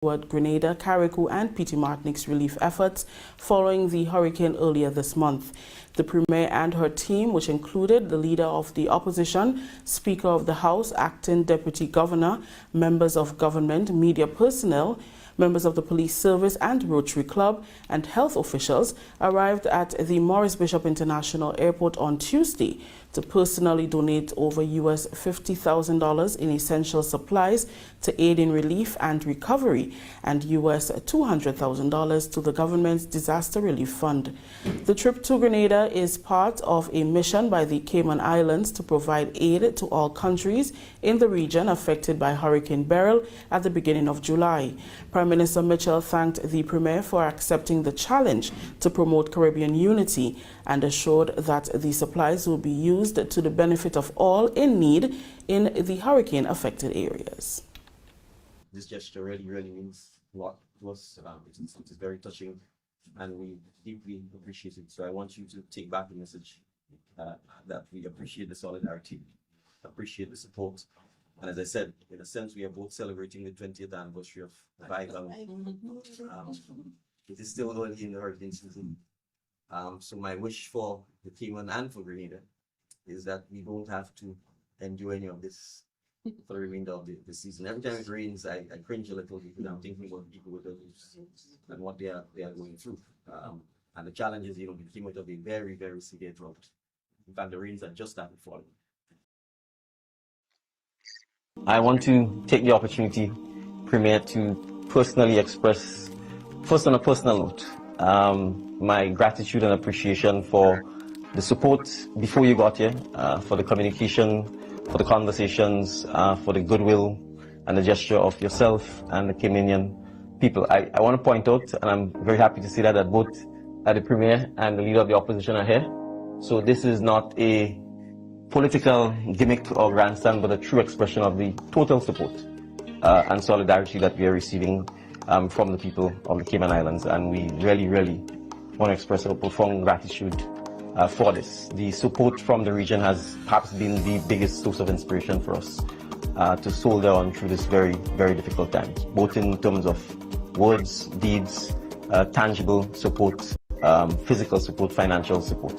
Grenada, Carriacou and Petite Martinique's relief efforts following the hurricane earlier this month. The Premier and her team, which included the Leader of the Opposition, Speaker of the House, Acting Deputy Governor, members of government, media personnel, members of the police service and Rotary Club, and health officials arrived at the Maurice Bishop International Airport on Tuesday to personally donate over US $50,000 in essential supplies to aid in relief and recovery and US $200,000 to the government's disaster relief fund. The trip to Grenada is part of a mission by the Cayman Islands to provide aid to all countries in the region affected by Hurricane Beryl at the beginning of July. Prime Minister Mitchell thanked the Premier for accepting the challenge to promote Caribbean unity and assured that the supplies will be used to the benefit of all in need in the hurricane-affected areas. This gesture really means a lot to us. It is very touching, and we deeply appreciate it. So I want you to take back the message that we appreciate the solidarity, appreciate the support. And as I said, in a sense, we are both celebrating the 20th anniversary of the Cayman. It is still early in the hurricane season. So my wish for the Cayman and for Grenada is that we don't have to endure any of this for the remainder of the season. Every time it rains, I cringe a little because I'm thinking about people with the roofs and what they are going through. And the challenge is, we came out of a very severe drought. In fact, the rains are just started falling. I want to take the opportunity, Premier, to personally express, first on a personal note, my gratitude and appreciation for the support before you got here, for the communication, for the conversations, for the goodwill and the gesture of yourself and the Caymanian people. I want to point out, and I'm very happy to see that both the Premier and the Leader of the Opposition are here. So this is not a political gimmick or grandstand, but a true expression of the total support and solidarity that we are receiving from the people of the Cayman Islands. And we really want to express our profound gratitude for this. The support from the region has perhaps been the biggest source of inspiration for us to soldier on through this very difficult time, both in terms of words, deeds, tangible support, physical support, financial support.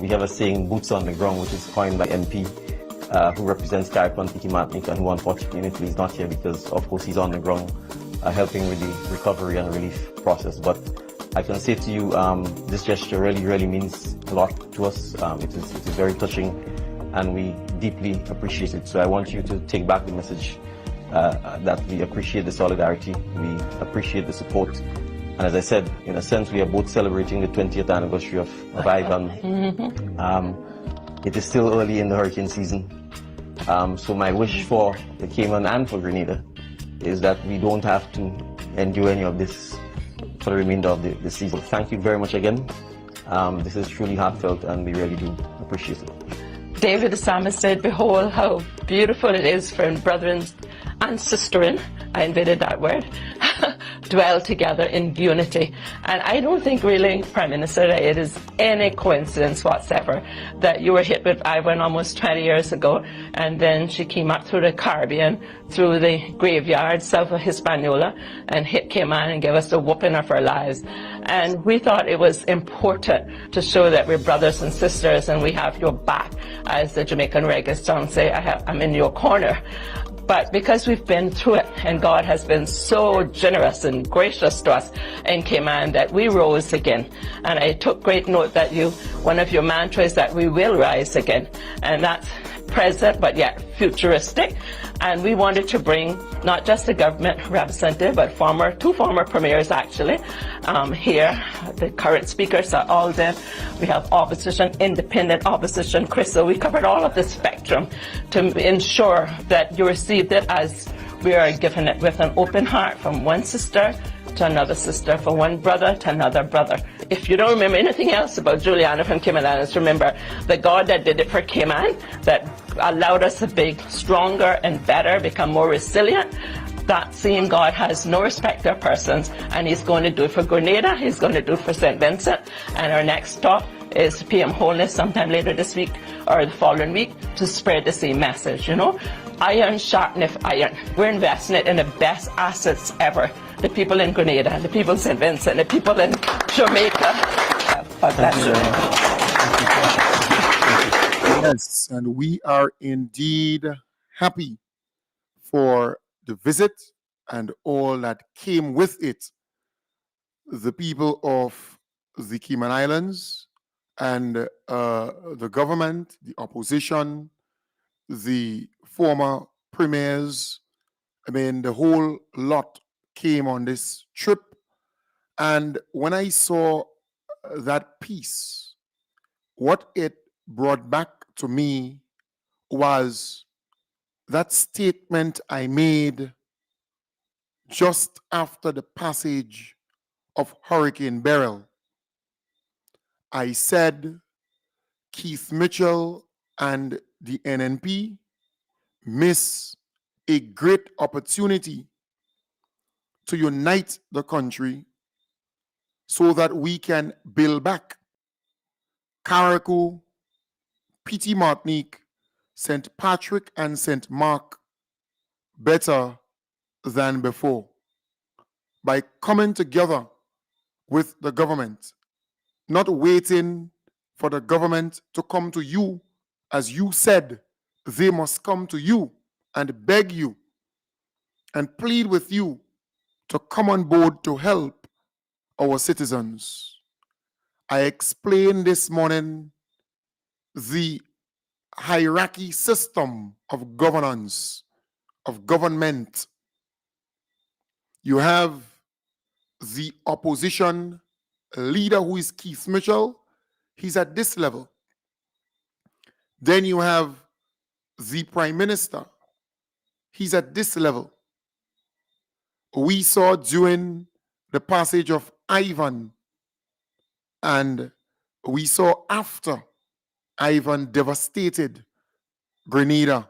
We have a saying, boots on the ground, which is coined by MP who represents Carriacou and Petite Martinique, and who unfortunately is not here because, of course, he's on the ground helping with the recovery and relief process. But I can say to you, this gesture really means a lot to us. It is very touching, and we deeply appreciate it. So I want you to take back the message that we appreciate the solidarity, we appreciate the support. And as I said, in a sense, we are both celebrating the 20th anniversary of Cayman. It is still early in the hurricane season. So my wish for the Cayman and for Grenada is that we don't have to endure any of this for the remainder of the season. Thank you very much again. This is truly heartfelt, and we really do appreciate it. David the psalmist said, "Behold how beautiful it is for brethren and sisterin," I invented that word, dwell together in unity. And I don't think really, Prime Minister, that it is any coincidence whatsoever that you were hit with Ivan almost 20 years ago, and then she came up through the Caribbean, through the graveyard south of Hispaniola, and hit Cayman and gave us the whooping of our lives. And we thought it was important to show that we're brothers and sisters and we have your back. As the Jamaican reggae song say, I'm in your corner. But because we've been through it, and God has been so generous and gracious to us in Cayman, that we rose again. And I took great note that one of your mantras that we will rise again. And that's present but yet futuristic. And we wanted to bring not just the government representative, but two former premiers actually here. The current speakers are all there. We have opposition, independent opposition, Chris. So we covered all of the spectrum to ensure that you received it as we are given it with an open heart, from one sister to another sister, from one brother to another brother. If you don't remember anything else about Juliana from Cayman Islands, remember the God that did it for Cayman, that allowed us to be stronger and better, become more resilient. That same God has no respect of persons, and He's going to do it for Grenada, He's going to do it for St. Vincent, and our next stop is PM Wholeness sometime later this week or the following week to spread the same message, you know. Iron sharpeneth iron. We're investing it in the best assets ever. The people in Grenada, the people in St. Vincent, the people in Jamaica. God bless you. Yes, and we are indeed happy for the visit and all that came with it. The people of the Cayman Islands and the government, the opposition, the former premiers, I mean, the whole lot came on this trip. And when I saw that piece, what it brought back to me was that statement I made just after the passage of Hurricane Beryl. I said Keith Mitchell and the NNP miss a great opportunity to unite the country so that we can build back Carriacou, Petite Martinique, St. Patrick, and St. Mark better than before by coming together with the government, not waiting for the government to come to you. As you said, they must come to you and beg you and plead with you to come on board to help our citizens. I explained this morning the hierarchy system of governance, of government. You have the opposition leader, who is Keith Mitchell. He's at this level. Then you have the prime minister. He's at this level. We saw during the passage of Ivan, and we saw after Ivan devastated Grenada,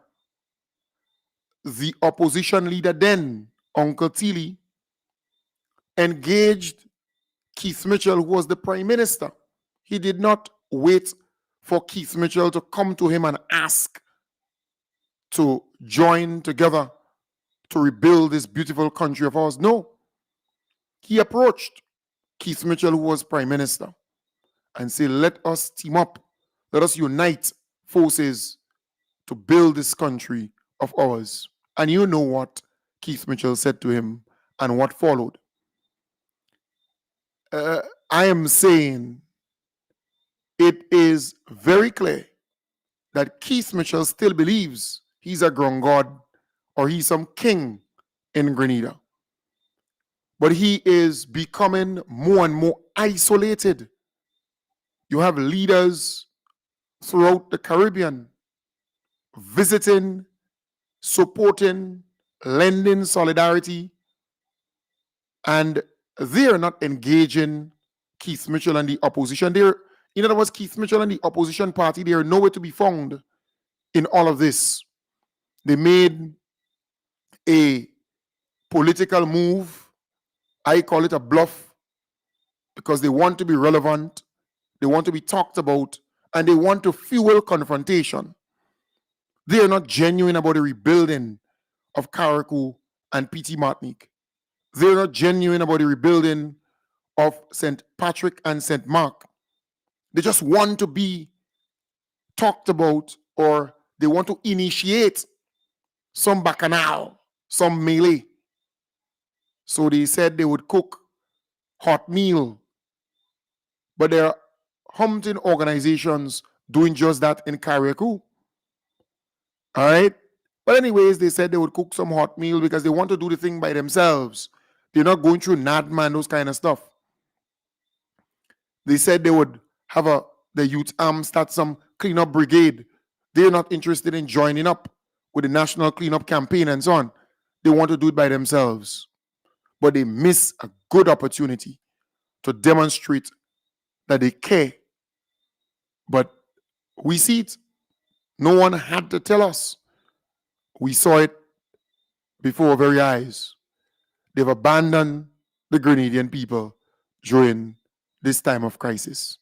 the opposition leader then, Uncle Tilly, engaged Keith Mitchell, who was the prime minister. He did not wait for Keith Mitchell to come to him and ask to join together to rebuild this beautiful country of ours. No. He approached Keith Mitchell, who was prime minister, and said, let us team up. Let us unite forces to build this country of ours. And you know what Keith Mitchell said to him and what followed. I am saying it is very clear that Keith Mitchell still believes he's a ground god or he's some king in Grenada. But he is becoming more and more isolated. You have leaders throughout the Caribbean visiting, supporting, lending solidarity, and they are not engaging Keith Mitchell and the opposition. In other words, Keith Mitchell and the opposition party, they are nowhere to be found in all of this. They made a political move. I call it a bluff because they want to be relevant, they want to be talked about, and they want to fuel confrontation. They are not genuine about the rebuilding of Carriacou and Petite Martinique. They're not genuine about the rebuilding of St. Patrick and St. Mark. They just want to be talked about, or they want to initiate some bacchanal, some melee. So they said they would cook hot meal. But there are hunting organizations doing just that in Carriacou. All right? But anyways, they said they would cook some hot meal because they want to do the thing by themselves. They're not going through NADMA and those kind of stuff. They said they would have the youth start some cleanup brigade. They're not interested in joining up with the national cleanup campaign and so on. They want to do it by themselves. But they miss a good opportunity to demonstrate that they care. But we see it. No one had to tell us. We saw it before our very eyes. They've abandoned the Grenadian people during this time of crisis.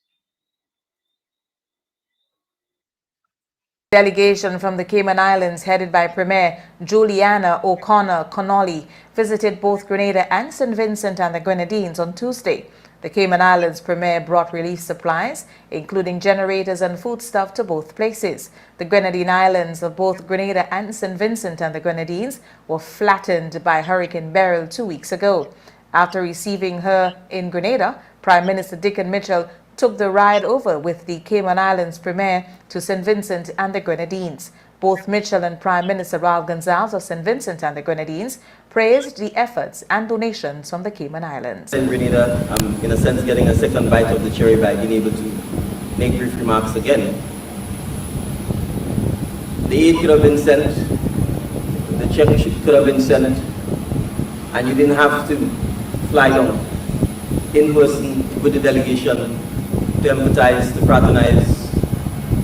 Delegation from the Cayman Islands headed by Premier Juliana O'Connor Connolly visited both Grenada and St. Vincent and the Grenadines on Tuesday. The Cayman Islands Premier brought relief supplies, including generators and foodstuff, to both places. The Grenadine Islands of both Grenada and St. Vincent and the Grenadines were flattened by Hurricane Beryl 2 weeks ago. After receiving her in Grenada, Prime Minister Dickon Mitchell took the ride over with the Cayman Islands Premier to St. Vincent and the Grenadines. Both Mitchell and Prime Minister Ralph Gonsalves of St. Vincent and the Grenadines praised the efforts and donations from the Cayman Islands. In Grenada, I'm in a sense getting a second bite of the cherry by being able to make brief remarks again. The aid could have been sent, the check could have been sent, and you didn't have to fly down in person with the delegation to empathize, to fraternize,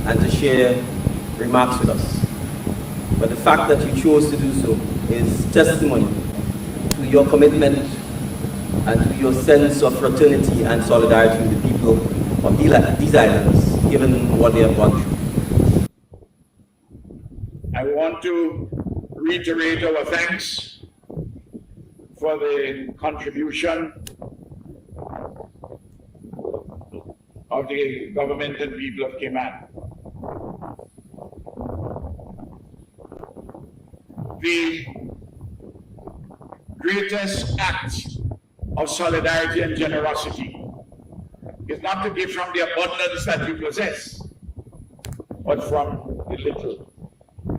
and to share remarks with us. But the fact that you chose to do so is testimony to your commitment and to your sense of fraternity and solidarity with the people of these islands, given what they have gone through. I want to reiterate our thanks for the contribution of the government and people of Cayman. The greatest act of solidarity and generosity is not to give from the abundance that you possess, but from the little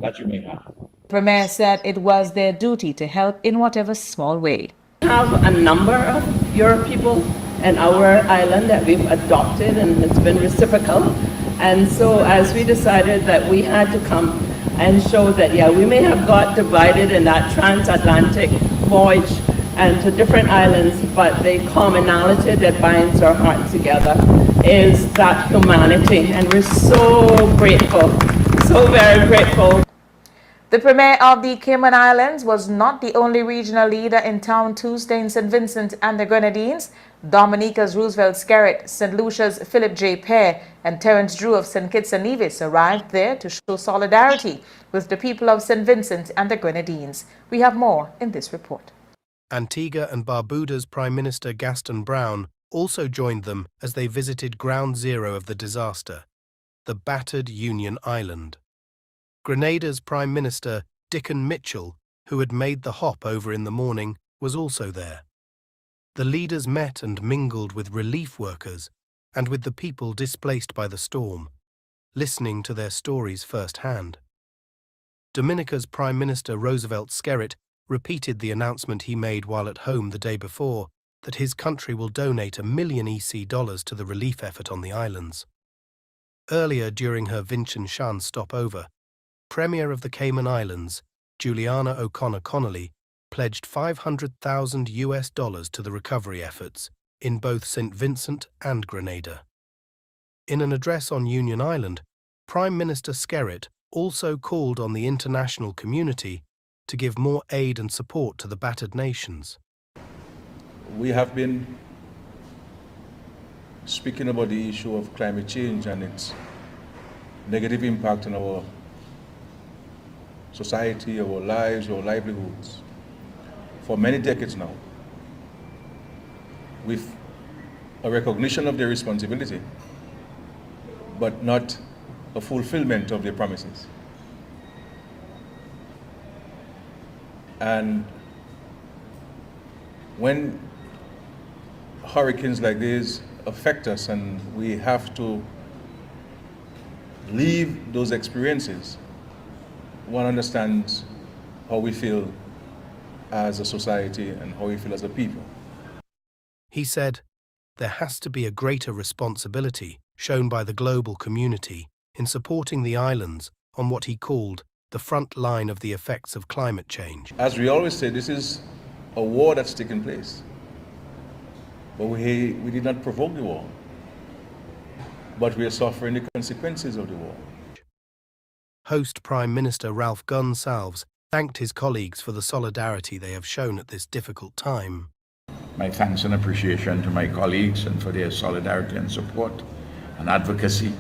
that you may have. The Premier said it was their duty to help in whatever small way. We have a number of your people in our island that we've adopted, and it's been reciprocal. And so as we decided that we had to come and show that, yeah, we may have got divided in that transatlantic voyage and to different islands, but the commonality that binds our hearts together is that humanity. And we're so grateful, so very grateful. The Premier of the Cayman Islands was not the only regional leader in town Tuesday in St. Vincent and the Grenadines. Dominica's Roosevelt Skerritt, St. Lucia's Philip J. Pear, and Terence Drew of St. Kitts and Nevis arrived there to show solidarity with the people of St. Vincent and the Grenadines. We have more in this report. Antigua and Barbuda's Prime Minister Gaston Brown also joined them as they visited ground zero of the disaster, the battered Union Island. Grenada's Prime Minister Dickon Mitchell, who had made the hop over in the morning, was also there. The leaders met and mingled with relief workers and with the people displaced by the storm, listening to their stories firsthand. Dominica's Prime Minister Roosevelt Skerritt repeated the announcement he made while at home the day before that his country will donate $1 million EC to the relief effort on the islands. Earlier during her Vientiane stopover, Premier of the Cayman Islands, Juliana O'Connor Connolly, pledged $500,000 to the recovery efforts in both St. Vincent and Grenada. In an address on Union Island, Prime Minister Skerritt also called on the international community to give more aid and support to the battered nations. We have been speaking about the issue of climate change and its negative impact on our society, our lives, our livelihoods for many decades now, with a recognition of their responsibility, but not a fulfillment of their promises. And when hurricanes like this affect us and we have to leave those experiences, one understands how we feel as a society and how we feel as a people. He said, there has to be a greater responsibility shown by the global community in supporting the islands on what he called the front line of the effects of climate change. As we always say, this is a war that's taken place. But we did not provoke the war, but we are suffering the consequences of the war. Host Prime Minister Ralph Gonsalves thanked his colleagues for the solidarity they have shown at this difficult time. My thanks and appreciation to my colleagues and for their solidarity and support and advocacy.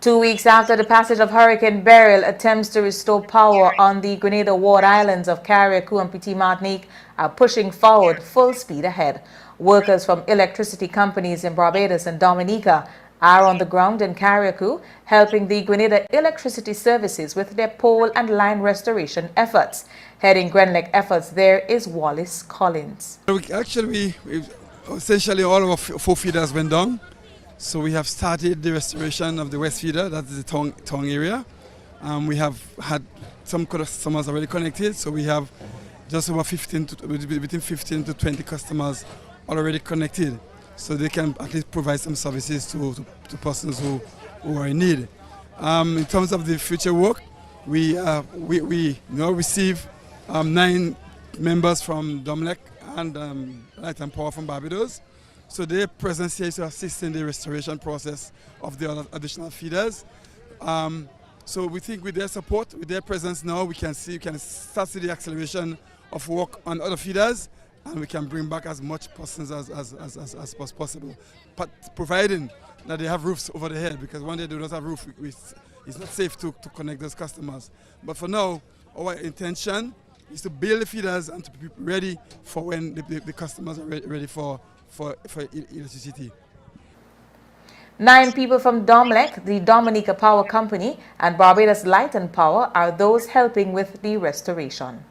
2 weeks after the passage of Hurricane Beryl, attempts to restore power on the Grenada ward islands of Carriacou and Petite Martinique are pushing forward full speed ahead. Workers from electricity companies in Barbados and Dominica are on the ground in Carriacou, helping the Grenada electricity services with their pole and line restoration efforts. Heading Grenlec efforts there is Wallace Collins. Actually, essentially all of our 4 feeders went down. So we have started the restoration of the West Feeder, that's the tongue area. We have had some customers already connected, so we have just over between 15 to 20 customers already connected. So they can at least provide some services to persons who are in need. In terms of the future work, we now receive 9 members from Domlec and Light and Power from Barbados. So their presence here is to assist in the restoration process of the other additional feeders. So we think with their support, with their presence now, we can start to see the acceleration of work on other feeders, and we can bring back as much persons as possible, but providing that they have roofs over their head, because when they do not have roof, it's not safe to connect those customers. But for now, our intention is to build the feeders and to be ready for when the customers are ready for electricity. 9 people from Domlec, the Dominica Power Company, and Barbados Light and Power are those helping with the restoration.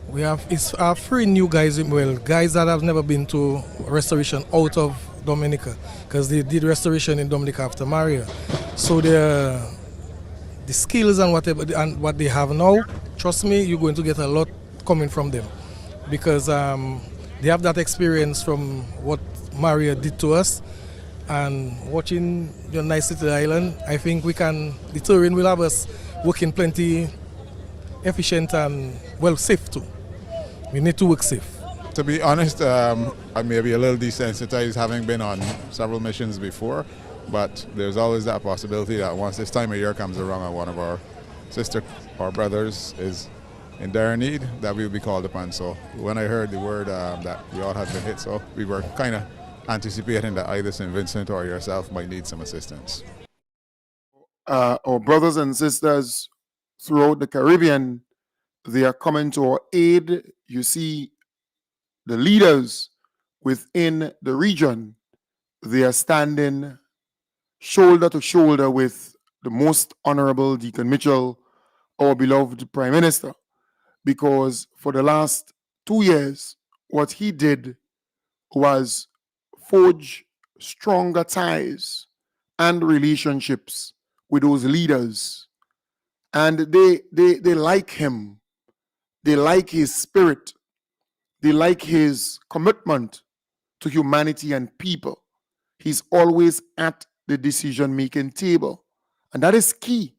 We have 3 new guys, guys that have never been to restoration out of Dominica, because they did restoration in Dominica after Maria. So the skills and whatever and what they have now, trust me, you're going to get a lot coming from them, because they have that experience from what Maria did to us, and watching your nice little island, I think the touring will have us working plenty efficient and well safe too. We need to work safe. To be honest, I may be a little desensitized, having been on several missions before, but there's always that possibility that once this time of year comes around and one of our sister or brothers is in dire need, that we will be called upon. So when I heard the word that we all had been hit, so we were kind of anticipating that either St. Vincent or yourself might need some assistance. Our brothers and sisters throughout the Caribbean, they are coming to our aid. You see the leaders within the region, they are standing shoulder to shoulder with the most honorable Deacon Mitchell, our beloved Prime Minister, because for the last 2 years, what he did was forge stronger ties and relationships with those leaders. And they like him. They like his spirit. They like his commitment to humanity and people. He's always at the decision-making table. And that is key.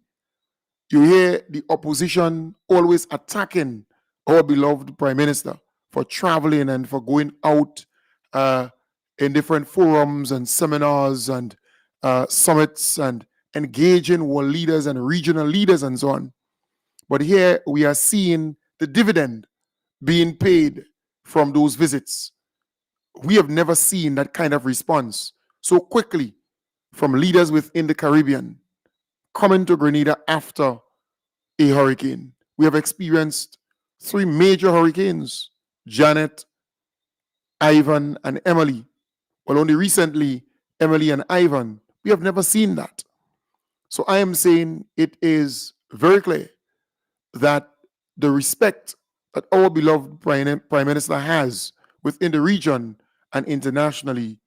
You hear the opposition always attacking our beloved Prime Minister for traveling and for going out in different forums and seminars and summits and engaging world leaders and regional leaders and so on. But here we are seeing the dividend being paid from those visits. We have never seen that kind of response so quickly from leaders within the Caribbean coming to Grenada after a hurricane. We have experienced 3 major hurricanes, Janet, Ivan, and Emily. Well, only recently, Emily and Ivan. We have never seen that. So I am saying it is very clear that the respect that our beloved Prime Minister has within the region and internationally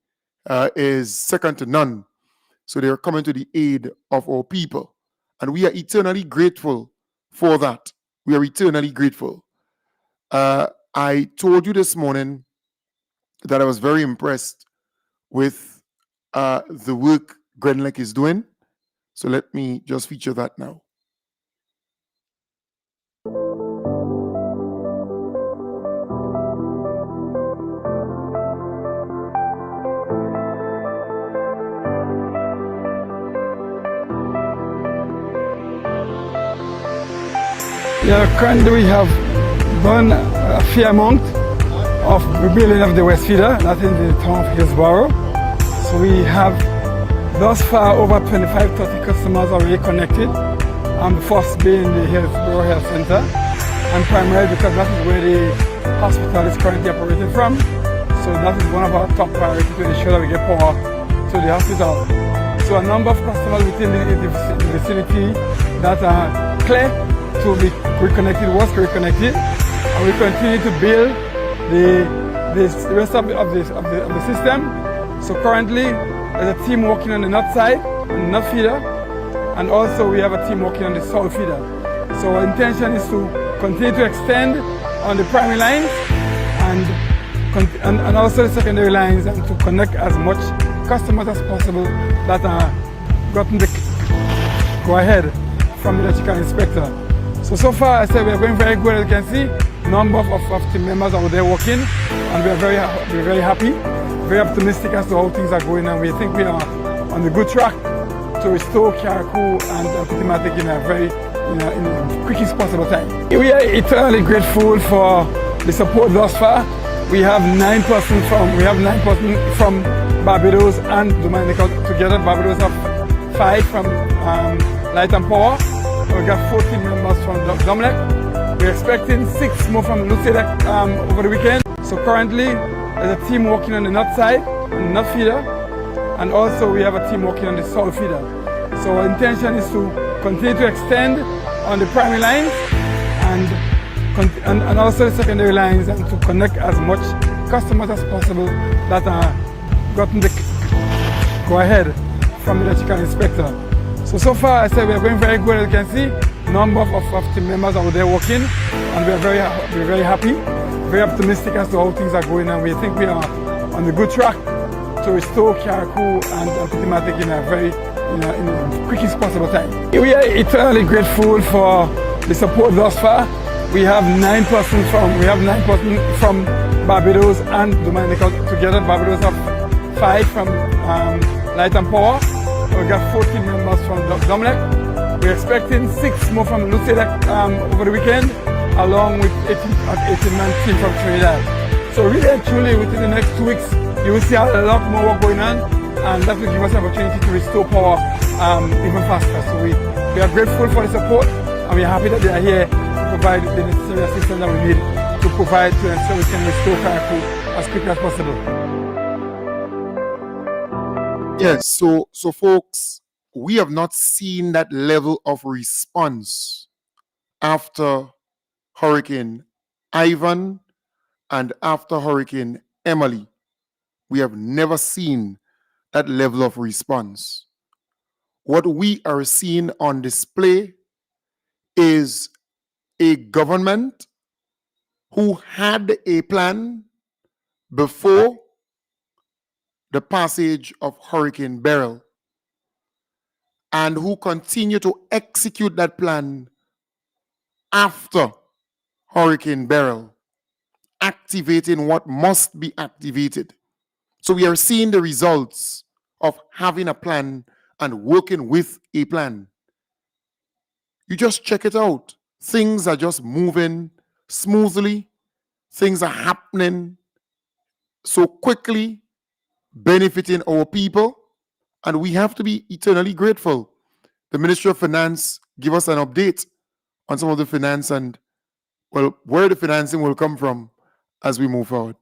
is second to none. So they are coming to the aid of our people. And we are eternally grateful for that. We are eternally grateful. I told you this morning that I was very impressed with the work Grenlec is doing. So let me just feature that now. Yeah, currently we have done a fair amount of rebuilding of the West Feeder, that in the town of Hillsborough. So we have Thus far, over 25, 30 customers are already connected. The first being the Hillsborough Health Center, and primarily because that is where the hospital is currently operated from. So that is one of our top priorities to ensure that we get power to the hospital. So a number of customers within the vicinity that are clear to be reconnected was reconnected, and we continue to build the rest of the system. So currently, there's a team working on the north side, on the north feeder, and also we have a team working on the south feeder. So our intention is to continue to extend on the primary lines and also the secondary lines, and to connect as much customers as possible that are gotten the go-ahead from the electrical inspector. So far, I said we are going very good. As you can see, number of team members are there working, and we are very happy, very optimistic as to how things are going, and we think we are on the good track to restore Carriacou and Pitimatic in the quickest possible time. We are eternally grateful for the support thus far. We have 9 persons from Barbados and Dominica together. Barbados have 5 from Light and Power. We got 14 members from Dominic. We're expecting 6 more from Lucidec over the weekend. So currently, there's a team working on the north side, on the north feeder, and also we have a team working on the south feeder. So our intention is to continue to extend on the primary lines and also the secondary lines, and to connect as much customers as possible that are gotten the go-ahead from the electrical inspector. So far, I said we are going very good. As you can see, number of team members are there working, and we are very happy, very optimistic as to how things are going, and we think we are on the good track to restore Carriacou and Pitimatic in the quickest possible time. We are eternally grateful for the support thus far. We have 9 persons from Barbados and Dominica together. Barbados have 5 from Light and Power. We got 14 members from Dominic. We're expecting 6 more from Lucidec over the weekend, along with 18-man team from Trinidad. So really and truly, within the next 2 weeks, you will see a lot more work going on, and that will give us an opportunity to restore power even faster. So we are grateful for the support, and we are happy that they are here to provide the necessary assistance that we need to provide to ensure we can restore Carriacou as quickly as possible. Yes, so folks, we have not seen that level of response after Hurricane Ivan and after Hurricane Emily. We have never seen that level of response. What we are seeing on display is a government who had a plan before the passage of Hurricane Beryl, and who continue to execute that plan after Hurricane Beryl, activating what must be activated. So we are seeing the results of having a plan and working with a plan. You just check it out. Things are just moving smoothly. Things are happening so quickly, benefiting our people, and we have to be eternally grateful. The Ministry of Finance give us an update on some of the finance and, well, where the financing will come from as we move forward.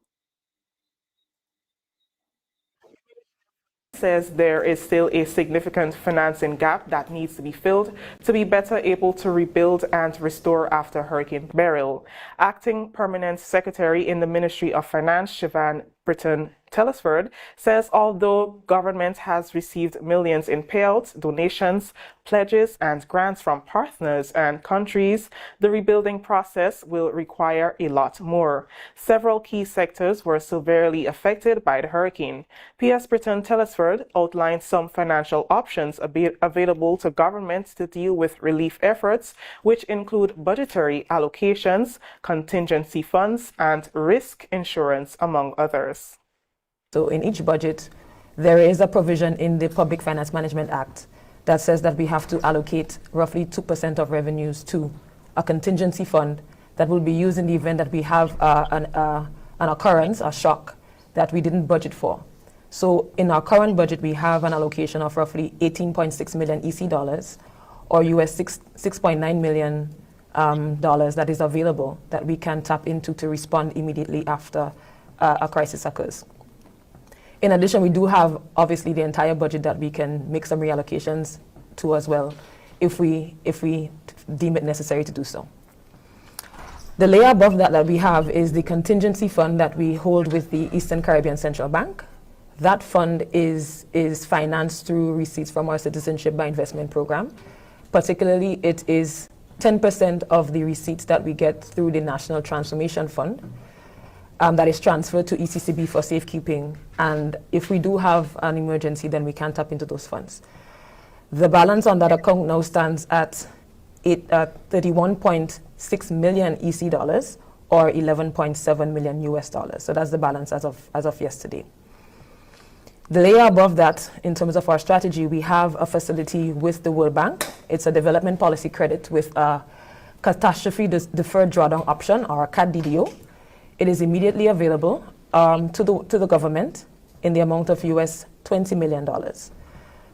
Says there is still a significant financing gap that needs to be filled to be better able to rebuild and restore after Hurricane Beryl. Acting Permanent Secretary in the Ministry of Finance, Siobhan Britton Telesford, says although government has received millions in payouts, donations, pledges and grants from partners and countries, the rebuilding process will require a lot more. Several key sectors were severely affected by the hurricane. PS Britton Telesford outlined some financial options available to governments to deal with relief efforts, which include budgetary allocations, contingency funds and risk insurance, among others. So in each budget, there is a provision in the Public Finance Management Act that says that we have to allocate roughly 2% of revenues to a contingency fund that will be used in the event that we have an occurrence, a shock that we didn't budget for. So in our current budget, we have an allocation of roughly 18.6 million EC dollars, or US $6.9 million dollars that is available that we can tap into to respond immediately after a crisis occurs. In addition, we do have obviously the entire budget that we can make some reallocations to as well if we deem it necessary to do so. The layer above that we have is the contingency fund that we hold with the Eastern Caribbean Central Bank. That fund is financed through receipts from our Citizenship by Investment program. Particularly, it is 10% of the receipts that we get through the National Transformation Fund that is transferred to ECCB for safekeeping. And if we do have an emergency, then we can tap into those funds. The balance on that account now stands at 31.6 million EC dollars, or 11.7 million US dollars. So that's the balance as of yesterday. The layer above that, in terms of our strategy, we have a facility with the World Bank. It's a development policy credit with a catastrophe deferred drawdown option, or a CAD-DDO. It is immediately available to the government in the amount of US $20 million.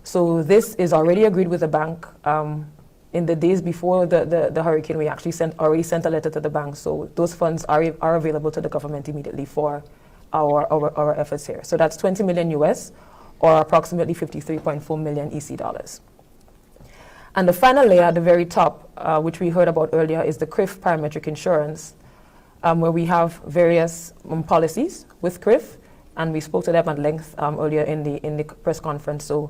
So this is already agreed with the bank. In the days before the hurricane, we actually already sent a letter to the bank. So those funds are available to the government immediately for our efforts here. So that's 20 million US, or approximately 53.4 million EC dollars. And the final layer at the very top, which we heard about earlier, is the CRIF parametric insurance, where we have various policies with CRIF, and we spoke to them at length earlier in the press conference. So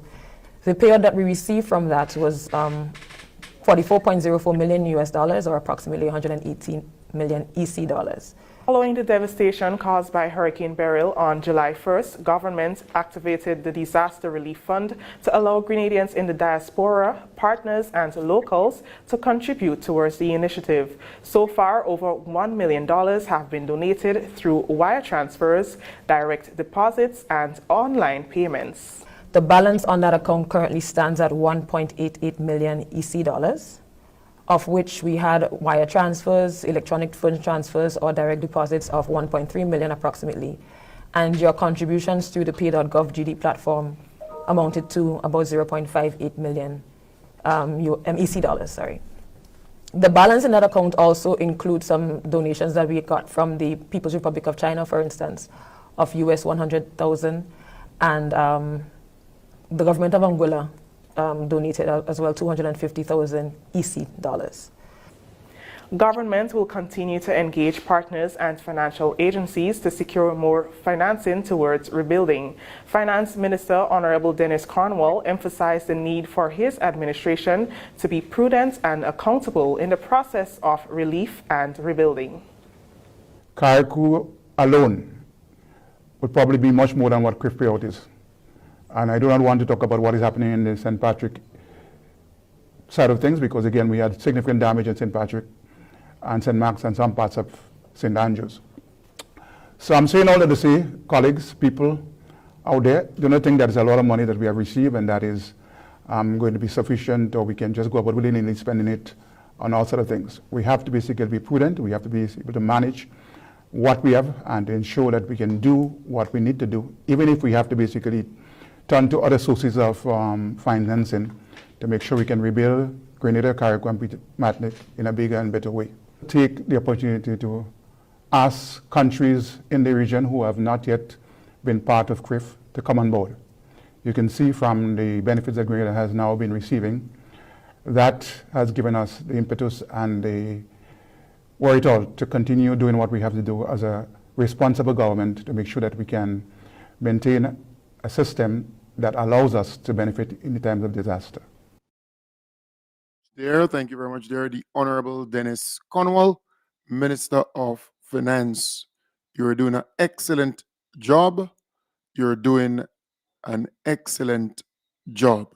the payout that we received from that was 44.04 million US dollars, or approximately 118 million EC dollars. Following the devastation caused by Hurricane Beryl on July 1st, government activated the Disaster Relief Fund to allow Grenadians in the diaspora, partners, and locals to contribute towards the initiative. So far, over $1 million have been donated through wire transfers, direct deposits, and online payments. The balance on that account currently stands at 1.88 million EC dollars, of which we had wire transfers, electronic fund transfers, or direct deposits of 1.3 million approximately. And your contributions through the pay.gov GD platform amounted to about 0.58 million EC dollars, sorry. The balance in that account also includes some donations that we got from the People's Republic of China, for instance, of US 100,000, and the government of Angola donated as well 250,000 EC dollars. Government will continue to engage partners and financial agencies to secure more financing towards rebuilding. Finance Minister Honorable Dennis Cornwall emphasized the need for his administration to be prudent and accountable in the process of relief and rebuilding. Carriacou alone would probably be much more than what CRIF payout is. And I do not want to talk about what is happening in the St. Patrick side of things, because again, we had significant damage in St. Patrick and St. Mark's and some parts of St. Andrews. So I'm saying all that to say, colleagues, people out there, do not think that there's a lot of money that we have received and that is going to be sufficient, or we can just go about willy-nilly spending it on all sort of things. We have to basically be prudent. We have to be able to manage what we have and to ensure that we can do what we need to do, even if we have to basically turn to other sources of financing to make sure we can rebuild Grenada, Carriacou, and Peter Martinique in a bigger and better way. Take the opportunity to ask countries in the region who have not yet been part of CRIF to come on board. You can see from the benefits that Grenada has now been receiving, that has given us the impetus and the wherewithal to continue doing what we have to do as a responsible government to make sure that we can maintain a system that allows us to benefit in the times of disaster. Thank you very much there, the Honorable Dennis Cornwall, Minister of Finance. You're doing an excellent job. You're doing an excellent job.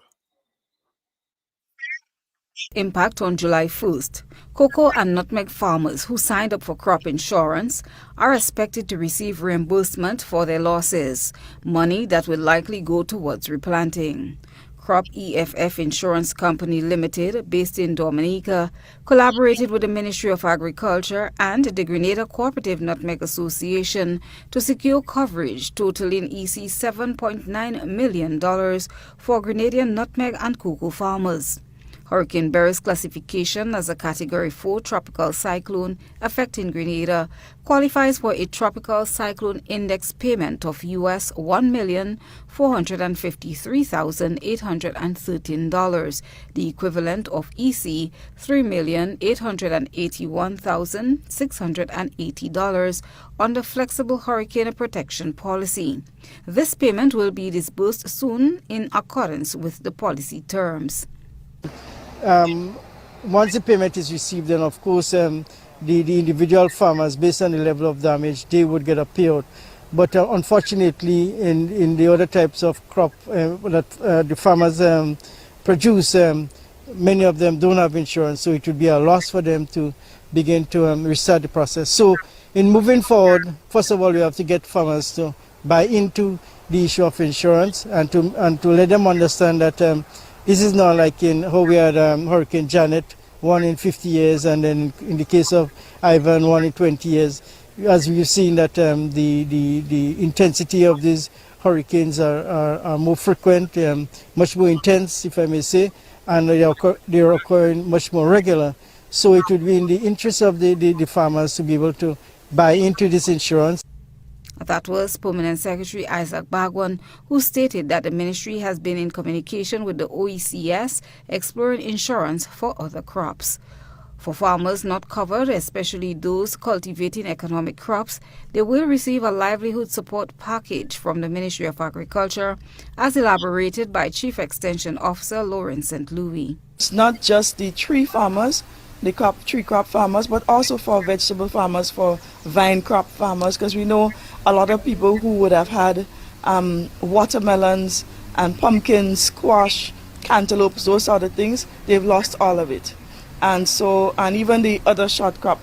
Impact on July 1st. Cocoa and nutmeg farmers who signed up for crop insurance are expected to receive reimbursement for their losses, money that will likely go towards replanting. Crop EFF Insurance Company Limited, based in Dominica, collaborated with the Ministry of Agriculture and the Grenada Cooperative Nutmeg Association to secure coverage totaling EC $7.9 million for Grenadian nutmeg and cocoa farmers. Hurricane Beryl's classification as a Category 4 tropical cyclone affecting Grenada qualifies for a Tropical Cyclone Index payment of US $1,453,813, the equivalent of EC $3,881,680 under Flexible Hurricane Protection Policy. This payment will be disbursed soon in accordance with the policy terms. Once the payment is received, then of course the individual farmers, based on the level of damage, they would get a payout. But unfortunately, in the other types of crop that the farmers produce, many of them don't have insurance, so it would be a loss for them to begin to restart the process. So in moving forward, first of all, we have to get farmers to buy into the issue of insurance and to let them understand that this is not like in how we had Hurricane Janet, 1 in 50 years, and then in the case of Ivan, 1 in 20 years. As we've seen that the intensity of these hurricanes are more frequent, much more intense, if I may say, and they are occurring much more regular. So it would be in the interest of the farmers to be able to buy into this insurance. That was Permanent Secretary Isaac Bagwan, who stated that the ministry has been in communication with the OECS exploring insurance for other crops. For farmers not covered, especially those cultivating economic crops, they will receive a livelihood support package from the Ministry of Agriculture, as elaborated by Chief Extension Officer Lawrence St. Louis. It's not just the tree farmers, the tree crop farmers, but also for vegetable farmers, for vine crop farmers, because we know a lot of people who would have had watermelons and pumpkins, squash, cantaloupes, those sort of things, they've lost all of it. And so, and even the other short crops,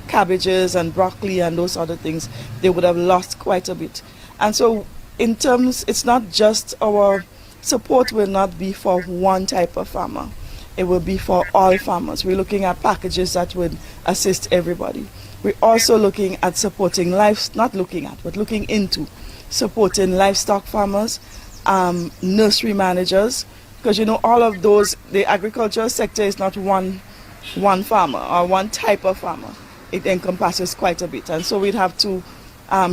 cabbages and broccoli and those other things, they would have lost quite a bit. And so in terms, it's not just our support will not be for one type of farmer. It will be for all farmers. We're looking at packages that would assist everybody. We're also looking at supporting looking into supporting livestock farmers, nursery managers, because you know all of those, the agricultural sector is not one farmer or one type of farmer. It encompasses quite a bit, and so we'd have to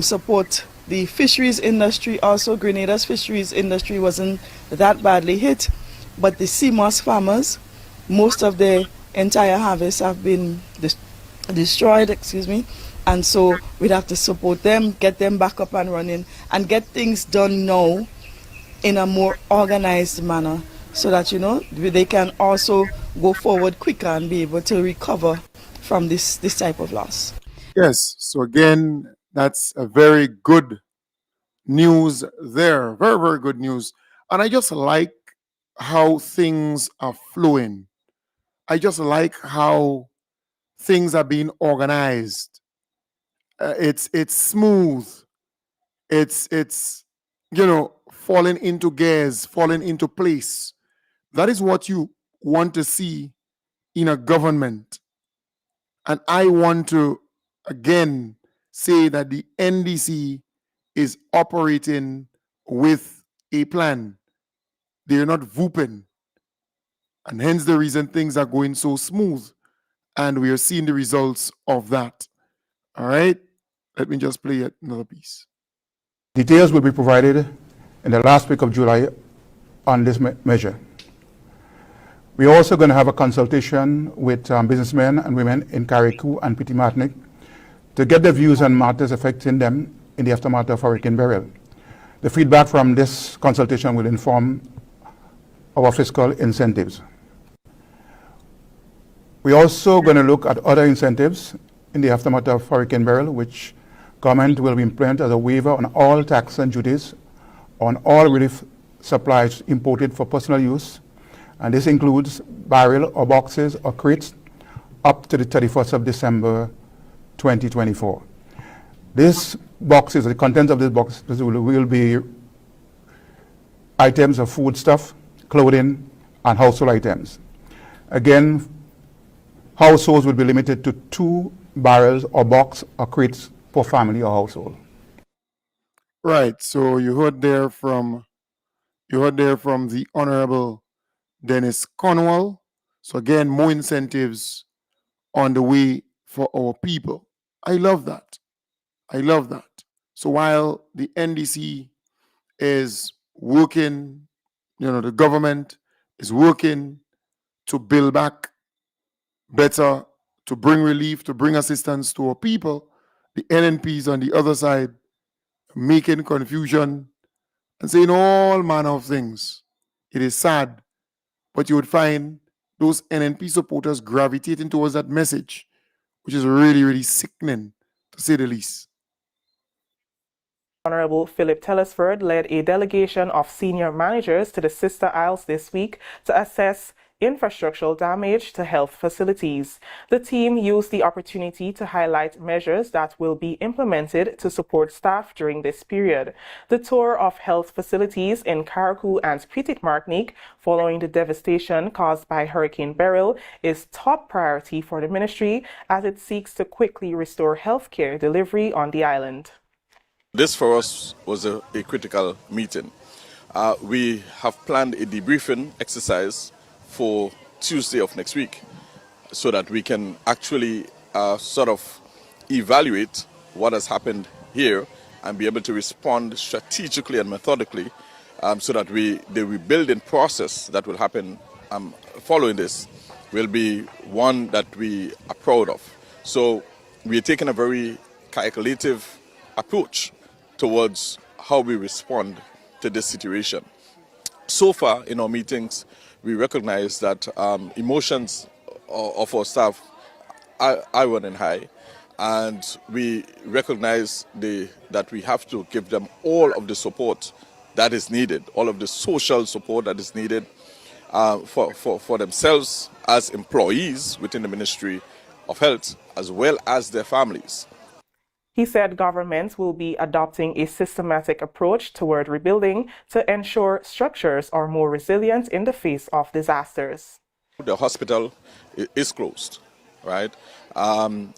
support the fisheries industry. Also, Grenada's fisheries industry wasn't that badly hit, but the sea moss farmers, most of their entire harvests have been destroyed, and so we'd have to support them, get them back up and running, and get things done now in a more organized manner, so that they can also go forward quicker and be able to recover from this type of loss. Yes, so again, that's a very good news there. Very, very good news. And I just like how things are flowing. I just like how things are being organized. It's smooth. It's falling into gears, falling into place. That is what you want to see in a government. And I want to again say that the NDC is operating with a plan. They're not whooping. And hence the reason things are going so smooth. And we are seeing the results of that. All right? Let me just play another piece. Details will be provided in the last week of July on this measure. We're also going to have a consultation with businessmen and women in Carriacou and Petit Martinique to get their views on matters affecting them in the aftermath of Hurricane Beryl. The feedback from this consultation will inform our fiscal incentives. We're also going to look at other incentives in the aftermath of Hurricane Beryl, which government will implement as a waiver on all taxes and duties on all relief supplies imported for personal use, and this includes barrel or boxes or crates up to the 31st of December 2024. These boxes, the contents of these boxes will be items of foodstuff, clothing, and household items. Again, households will be limited to 2 barrels or box or crates per family or household. Right. So you heard there from the Honorable Dennis Cornwall. So again, more incentives on the way for our people. I love that. I love that. So while the NDC is working, the government is working to build back better, to bring relief, to bring assistance to our people, the NNPs on the other side making confusion and saying all manner of things. It is sad, but you would find those NNP supporters gravitating towards that message, which is really, really sickening, to say the least. Honorable Philip Telesford led a delegation of senior managers to the Sister Isles this week to assess infrastructural damage to health facilities. The team used the opportunity to highlight measures that will be implemented to support staff during this period. The tour of health facilities in Carriacou and Petit Martinique following the devastation caused by Hurricane Beryl is top priority for the ministry as it seeks to quickly restore healthcare delivery on the island. This for us was a critical meeting. We have planned a debriefing exercise for Tuesday of next week so that we can actually sort of evaluate what has happened here and be able to respond strategically and methodically so that the rebuilding process that will happen following this will be one that we are proud of. So we are taking a very calculative approach towards how we respond to this situation. So far in our meetings, we recognize that emotions of our staff are running high, and we recognize that we have to give them all of the support that is needed, all of the social support that is needed for themselves as employees within the Ministry of Health, as well as their families. He said governments will be adopting a systematic approach toward rebuilding to ensure structures are more resilient in the face of disasters. The hospital is closed, right?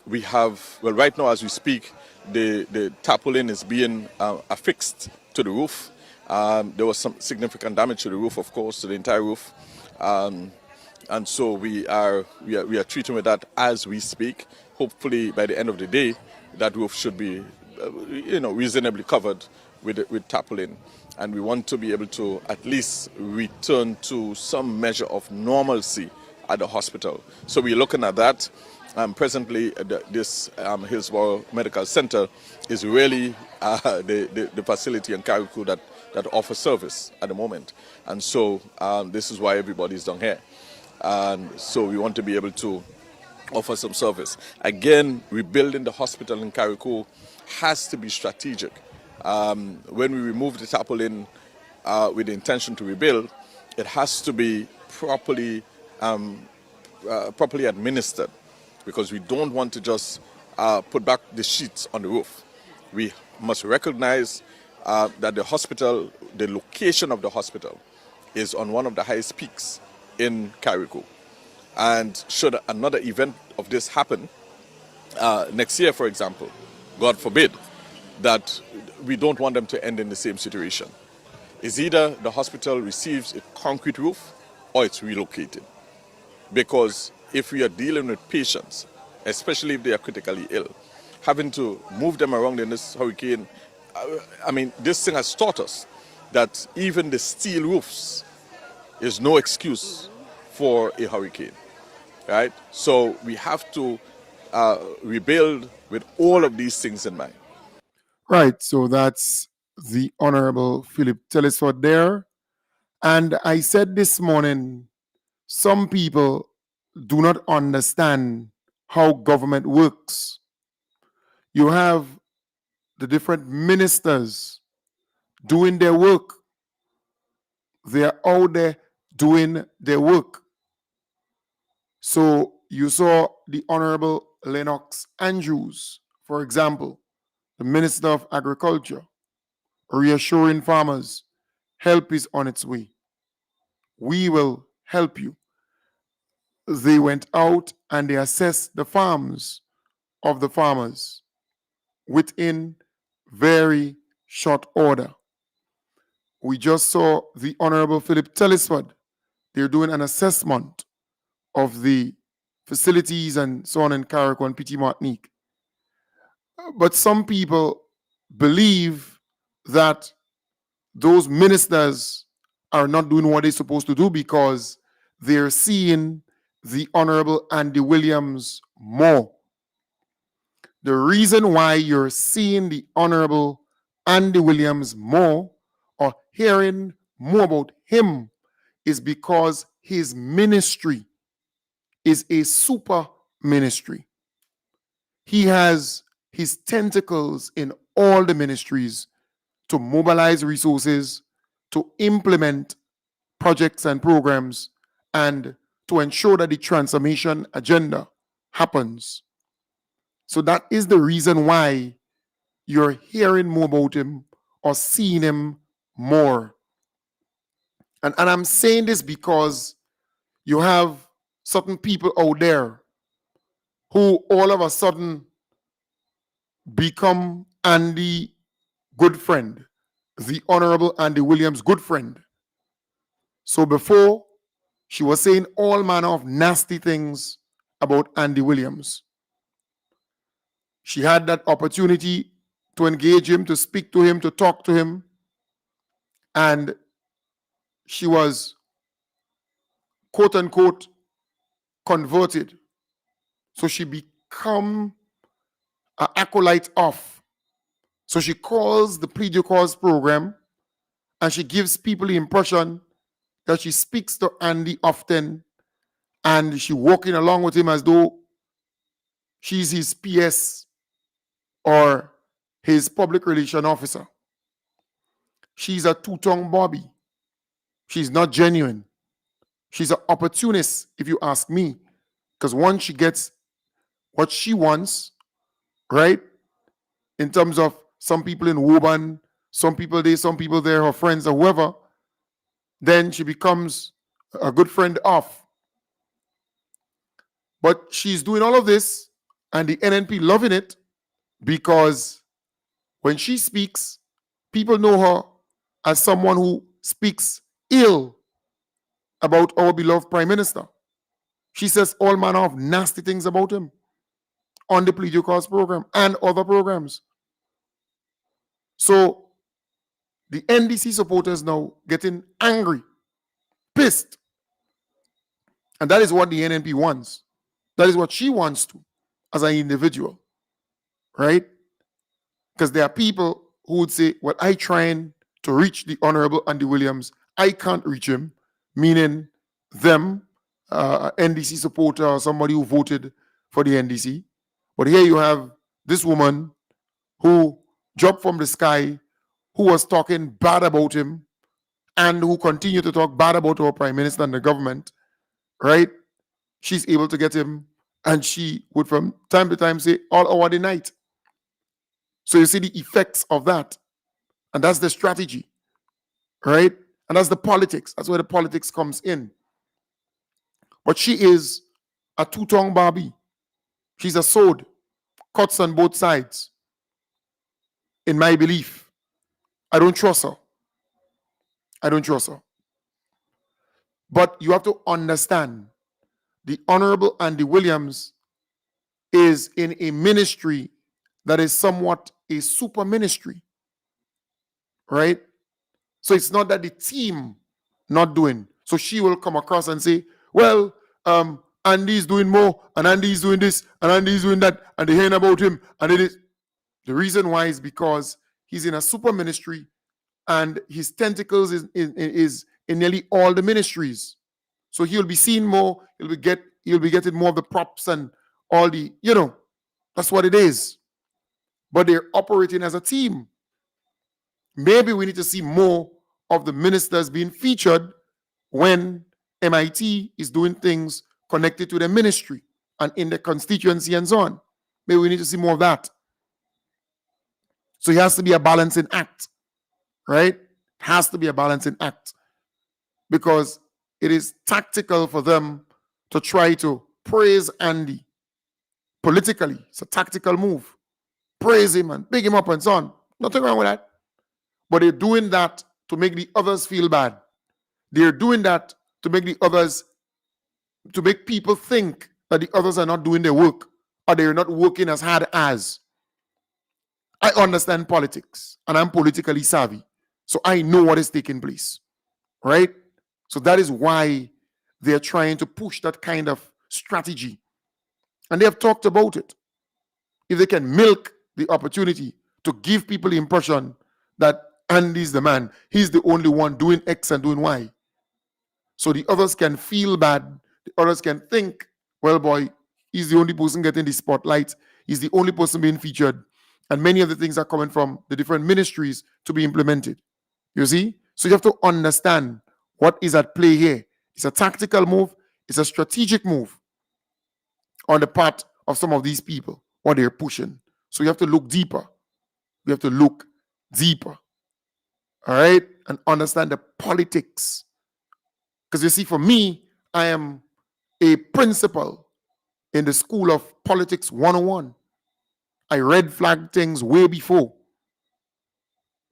We have, well, right now as we speak, the tarpaulin is being affixed to the roof. There was some significant damage to the roof, of course, to the entire roof. And so we are treating with that as we speak. Hopefully by the end of the day, that roof should be, reasonably covered with tarpaulin. And we want to be able to at least return to some measure of normalcy at the hospital. So we're looking at that. Presently, this Hillsborough Medical Center is really the facility in Carriacou that offers service at the moment. And so this is why everybody's down here. And so we want to be able to offer some service. Again, rebuilding the hospital in Carriacou has to be strategic. When we remove the tarpaulin with the intention to rebuild, it has to be properly administered, because we don't want to just put back the sheets on the roof. We must recognize that the hospital, the location of the hospital, is on one of the highest peaks in Carriacou. And should another event of this happen next year, for example, God forbid, that we don't want them to end in the same situation. It's either the hospital receives a concrete roof or it's relocated. Because if we are dealing with patients, especially if they are critically ill, having to move them around in this hurricane, this thing has taught us that even the steel roofs is no excuse for a hurricane. Right? So we have to rebuild with all of these things in mind. Right. So that's the Honorable Philip Telesford there. And I said this morning, some people do not understand how government works. You have the different ministers doing their work. They are out there doing their work. So you saw the Honorable Lennox Andrews, for example, the Minister of Agriculture, reassuring farmers help is on its way. We will help you. They went out and they assessed the farms of the farmers within very short order. We just saw the Honorable Philip Tellisford. They're doing an assessment of the facilities and so on in Carriacou and Petit Martinique. But some people believe that those ministers are not doing what they're supposed to do because they're seeing the Honorable Andy Williams more. The reason why you're seeing the Honorable Andy Williams more or hearing more about him is because his ministry is a super ministry. He has his tentacles in all the ministries to mobilize resources, to implement projects and programs, and to ensure that the transformation agenda happens. So that is the reason why you're hearing more about him or seeing him more. And I'm saying this because you have certain people out there who all of a sudden become Andy good friend, the Honorable Andy Williams good friend. So before, she was saying all manner of nasty things about Andy Williams. She had that opportunity to engage him, to speak to him, to talk to him, and she was, quote unquote, converted. So she become an acolyte of. So she calls the Plead Your Cause program and she gives people the impression that she speaks to Andy often and she walking along with him as though she's his PS or his public relation officer. She's a two-tongue Bobby. She's not genuine. She's an opportunist, if you ask me, because once she gets what she wants, right, in terms of some people in Woburn, some people there, some people there, her friends or whoever, then she becomes a good friend of. But she's doing all of this and the NNP loving it because when she speaks, people know her as someone who speaks ill about our beloved Prime Minister. She says all manner of nasty things about him on the Plead Your Cause program and other programs. So the NDC supporters now getting angry, pissed. And that is what the NNP wants. That is what she wants to as an individual, right? Because there are people who would say, well, I trying to reach the Honorable Andy Williams. I can't reach him, meaning them, NDC supporter or somebody who voted for the NDC. But here you have this woman who dropped from the sky, who was talking bad about him and who continued to talk bad about our Prime Minister and the government, right? She's able to get him and she would from time to time say all over the night. So you see the effects of that. And that's the strategy, right? And that's the politics. That's where the politics comes in. But she is a two-tongue Barbie. She's a sword, cuts on both sides. In my belief, I don't trust her. I don't trust her. But you have to understand, the Honorable Andy Williams is in a ministry that is somewhat a super ministry, right? So it's not that the team not doing. So she will come across and say, well, Andy's doing more, and Andy's doing this, and Andy's doing that, and they're hearing about him, and it is. The reason why is because he's in a super ministry, and his tentacles is in nearly all the ministries. So he'll be seen more, he'll be getting more of the props and all the, that's what it is. But they're operating as a team. Maybe we need to see more of the ministers being featured when MIT is doing things connected to their ministry and in the constituency and so on. Maybe we need to see more of that. So it has to be a balancing act, right? It has to be a balancing act because it is tactical for them to try to praise Andy politically. It's a tactical move. Praise him and big him up and so on. Nothing wrong with that. But they're doing that to make the others feel bad. They're doing that to make the others, to make people think that the others are not doing their work or they're not working as hard as. I understand politics and I'm politically savvy. So I know what is taking place, right? So that is why they're trying to push that kind of strategy. And they have talked about it. If they can milk the opportunity to give people the impression that Andy's the man, he's the only one doing X and doing Y. So the others can feel bad. The others can think, well, boy, he's the only person getting the spotlight. He's the only person being featured. And many of the things are coming from the different ministries to be implemented. You see? So you have to understand what is at play here. It's a tactical move. It's a strategic move on the part of some of these people, what they're pushing. So you have to look deeper. We have to look deeper. All right? And understand the politics. Because you see, for me, I am a principal in the School of Politics 101. I red flag things way before.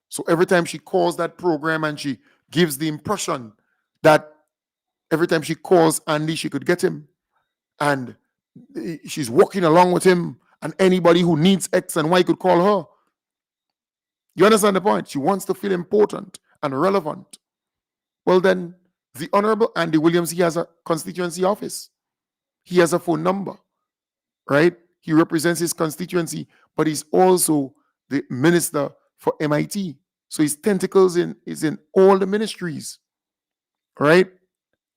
So every time she calls that program and she gives the impression that every time she calls Andy, she could get him. And she's walking along with him, and anybody who needs X and Y could call her. You understand the point? She wants to feel important and relevant. Well, then, the Honorable Andy Williams, he has a constituency office. He has a phone number, right? He represents his constituency, but he's also the minister for MIT. So his tentacles is in all the ministries, right?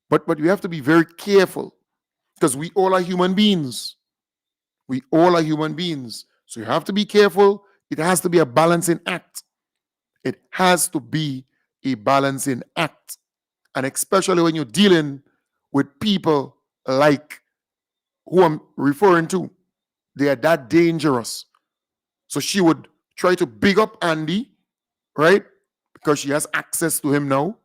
But we have to be very careful because we all are human beings. We all are human beings. So you have to be careful. It has to be a balancing act. It has to be a balancing act. And especially when you're dealing with people like who I'm referring to, they are that dangerous. So she would try to big up Andy, right? Because she has access to him now.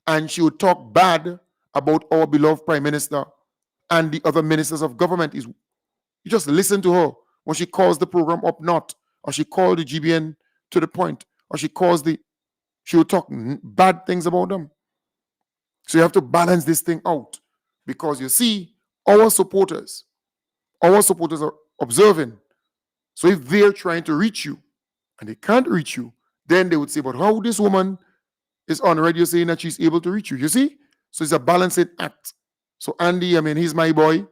And she would talk bad about our beloved Prime Minister and the other ministers of government. You just listen to her when she calls the program up north, or she called the GBN to the point, or she will talk bad things about them. So you have to balance this thing out, because you see, our supporters are observing. So if they're trying to reach you and they can't reach you, then they would say, but how this woman is on radio saying that she's able to reach you? You see? So it's a balancing act. So Andy, I mean, he's my boy.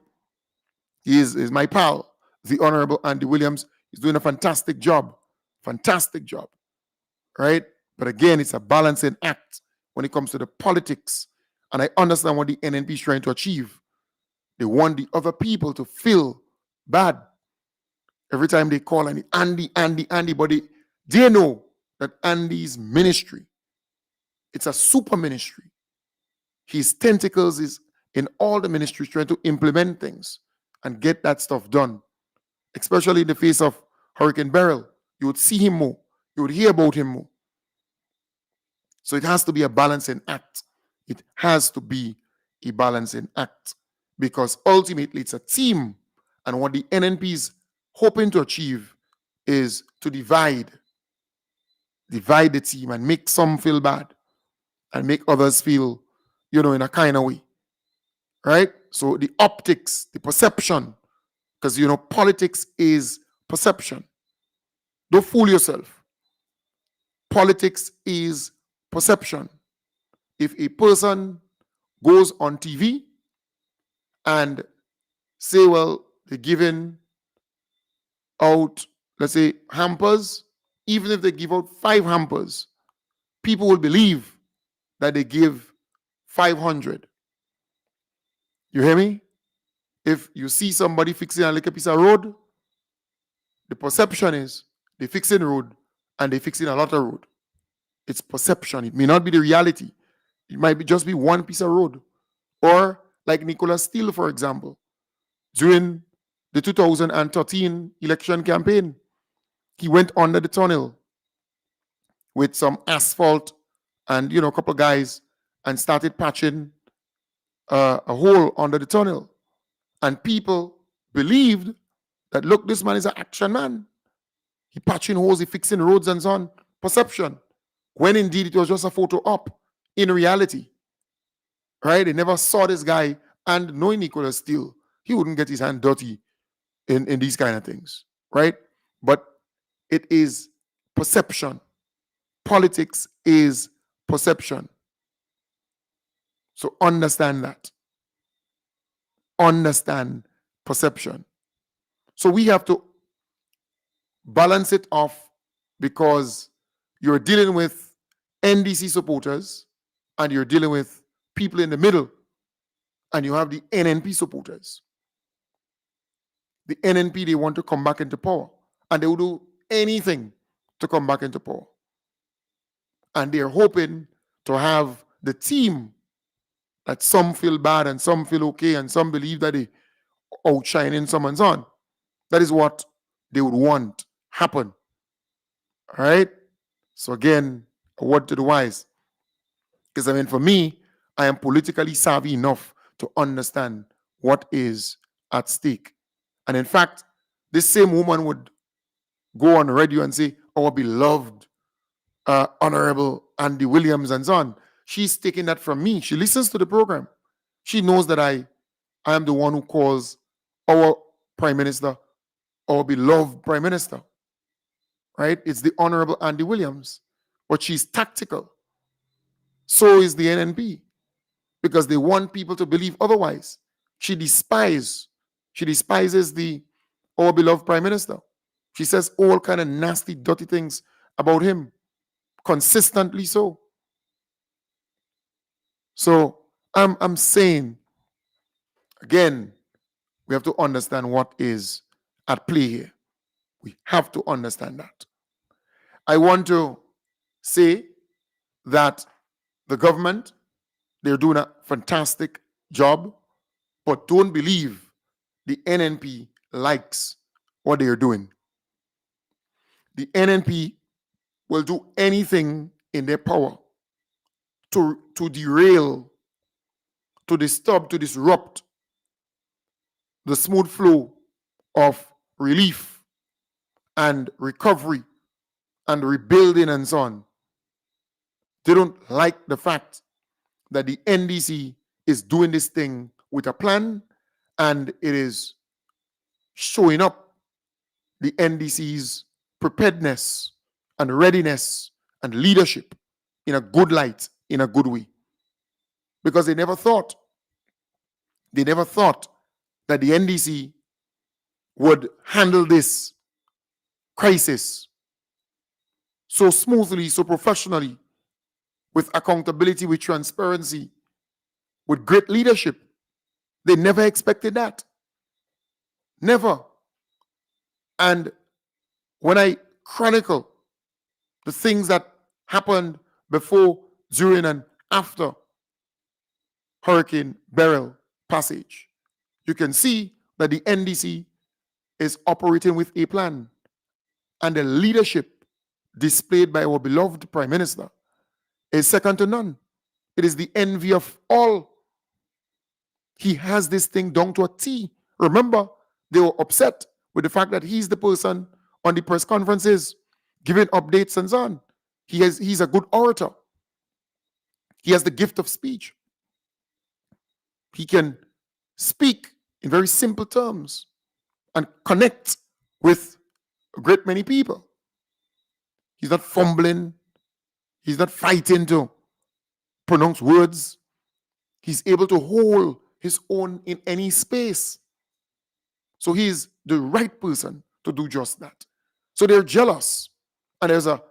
He is my pal. The Honorable Andy Williams is doing a fantastic job. Fantastic job. Right? But again, it's a balancing act when it comes to the politics. And I understand what the NNP is trying to achieve. They want the other people to feel bad every time they call Andy, but they know that Andy's ministry, it's a super ministry. His tentacles is in all the ministries trying to implement things and get that stuff done. Especially in the face of Hurricane Beryl. You would see him more. You would hear about him more. So it has to be a balancing act. It has to be a balancing act. Because ultimately it's a team. And what the NNP is hoping to achieve is to divide the team and make some feel bad and make others feel, in a kind of way. Right? So the optics, the perception, because, politics is perception. Don't fool yourself. Politics is perception. If a person goes on TV and say, well, they're giving out, let's say, hampers, even if they give out 5 hampers, people will believe that they give 500. You hear me? If you see somebody fixing a little piece of road, the perception is they fixing road and they fixing a lot of road. It's perception. It may not be the reality. It might just be one piece of road. Or like Nicholas Steele, for example, during the 2013 election campaign, he went under the tunnel with some asphalt and a couple of guys and started patching a hole under the tunnel. And people believed that, look, this man is an action man. He patching holes, he fixing roads and so on. Perception. When indeed it was just a photo op in reality. Right? They never saw this guy, and knowing Nicola Steele, he wouldn't get his hand dirty in these kind of things. Right? But it is perception. Politics is perception. So understand that. Understand perception. So we have to balance it off, because you're dealing with NDC supporters and you're dealing with people in the middle, and you have the NNP supporters. The NNP, they want to come back into power, and they will do anything to come back into power. And they're hoping to have the team that some feel bad and some feel okay and some believe that they outshining someone's on. That is what they would want happen. All right? So again, a word to the wise. Because for me, I am politically savvy enough to understand what is at stake. And in fact, this same woman would go on radio and say, our beloved Honorable Andy Williams and so on. She's taking that from me. She listens to the program. She knows that I am the one who calls our Prime Minister our beloved Prime Minister. Right? It's the Honorable Andy Williams. But she's tactical. So is the NNP. Because they want people to believe otherwise. She despises our beloved Prime Minister. She says all kind of nasty, dirty things about him. Consistently so. So I'm saying, again, we have to understand what is at play here. We have to understand that. I want to say that the government, they're doing a fantastic job, but don't believe the NNP likes what they're doing. The NNP will do anything in their power to derail, to disturb, to disrupt the smooth flow of relief and recovery and rebuilding and so on. They don't like the fact that the NDC is doing this thing with a plan, and it is showing up the NDC's preparedness and readiness and leadership in a good light, in a good way. Because they never thought that the NDC would handle this crisis so smoothly, so professionally, with accountability, with transparency, with great leadership. They never expected that. Never. And when I chronicle the things that happened before, during, and after Hurricane Beryl passage, you can see that the NDC is operating with a plan. And the leadership displayed by our beloved Prime Minister is second to none. It is the envy of all. He has this thing down to a T. Remember, they were upset with the fact that he's the person on the press conferences giving updates and so on. He's a good orator. He has the gift of speech. He can speak in very simple terms and connect with a great many people. He's not fumbling. He's not fighting to pronounce words. He's able to hold his own in any space. So he's the right person to do just that. So they're jealous. And there's a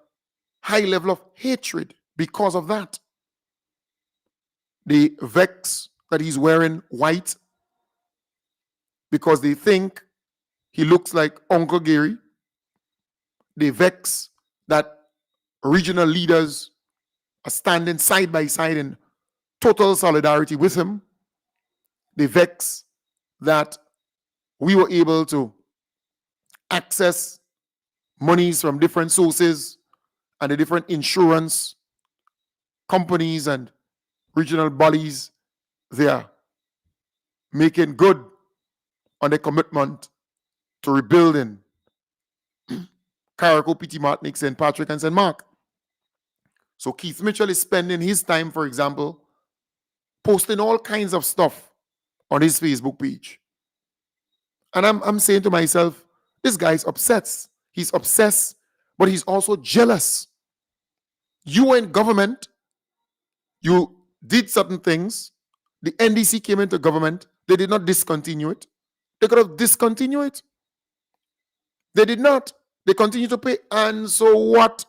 high level of hatred because of that. They vex that he's wearing white because they think he looks like Uncle Gary. They vex that regional leaders are standing side by side in total solidarity with him. They vex that we were able to access monies from different sources and the different insurance companies and regional bodies, they are making good on their commitment to rebuilding Carriacou, Petit Martinique, St. Patrick, and St. Mark. So Keith Mitchell is spending his time, for example, posting all kinds of stuff on his Facebook page. And I'm saying to myself, this guy's obsessed. He's obsessed, but he's also jealous. You were in government, you did certain things, the NDC came into government, they did not discontinue it. They could have discontinued it. They did not. They continue to pay. And so what?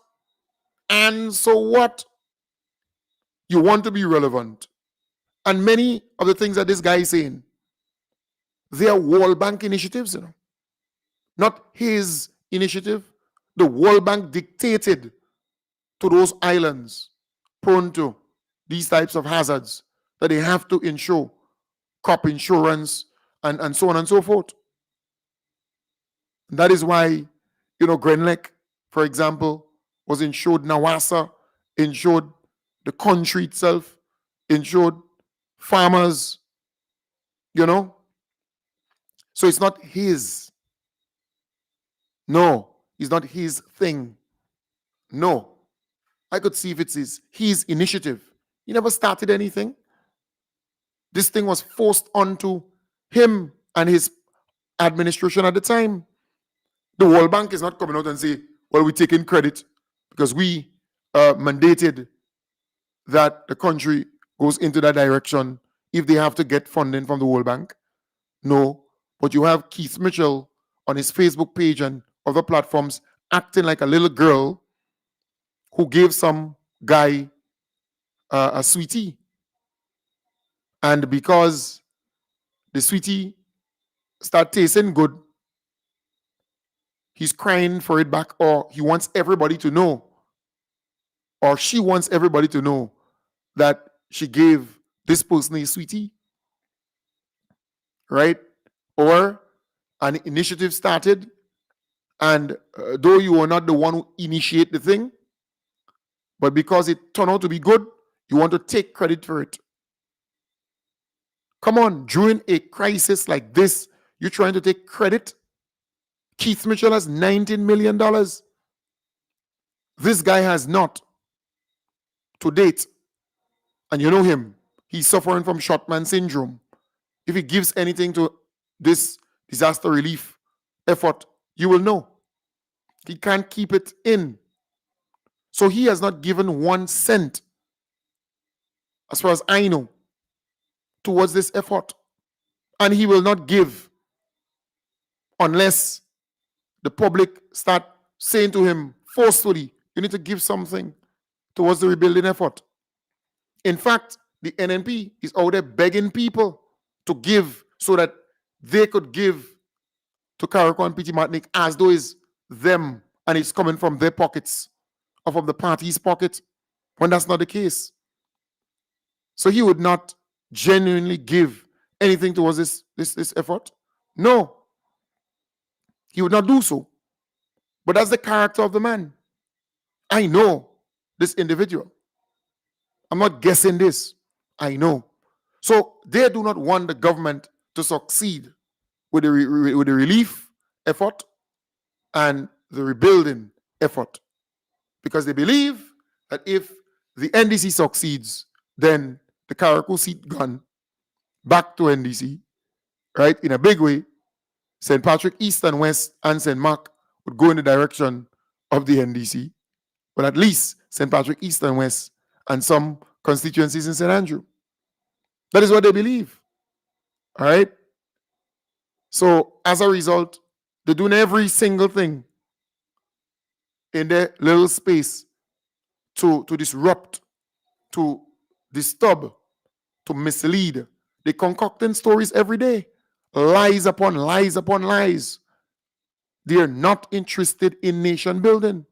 And so what? You want to be relevant. And many of the things that this guy is saying, they are World Bank initiatives, you know. Not his initiative. The World Bank dictated to those islands prone to these types of hazards that they have to insure, crop insurance, and so on and so forth. And that is why, you know, Grenlec, for example, was insured. Nawasa insured the country itself, insured farmers, you know. So it's not his. No, it's not his thing. No. I could see if it's his initiative. He never started anything. This thing was forced onto him and his administration at the time. The World Bank is not coming out and say, well, we're taking credit because we mandated that the country goes into that direction if they have to get funding from the World Bank. No, but you have Keith Mitchell on his Facebook page and other platforms acting like a little girl who gave some guy a sweetie. And because the sweetie start tasting good, he's crying for it back, or he wants everybody to know, or she wants everybody to know that she gave this person a sweetie, right? Or an initiative started, and though you were not the one who initiated the thing, but because it turned out to be good, you want to take credit for it. Come on, during a crisis like this, you're trying to take credit. Keith Mitchell has $19 million. This guy has not, to date. And you know him. He's suffering from shortman syndrome. If he gives anything to this disaster relief effort, you will know. He can't keep it in. So he has not given 1 cent, as far as I know, towards this effort. And he will not give unless the public start saying to him forcefully, you need to give something towards the rebuilding effort. In fact, the NNP is out there begging people to give so that they could give to Carriacou and Petit Martinique as though it's them and it's coming from their pockets or from the party's pocket, when that's not the case. So he would not genuinely give anything towards this effort. No. He would not do so. But that's the character of the man. I know this individual. I'm not guessing this. I know. So they do not want the government to succeed with the relief effort and the rebuilding effort, because they believe that if the NDC succeeds, then the Carriacou seat gone back to NDC, right, in a big way. St. Patrick East and West and St. Mark would go in the direction of the NDC, but at least St. Patrick East and West and some constituencies in St. Andrew. That is what they believe. All right? So as a result, they're doing every single thing in their little space to disrupt, to disturb, to mislead. They're concocting stories every day. Lies upon lies upon lies. They are not interested in nation building.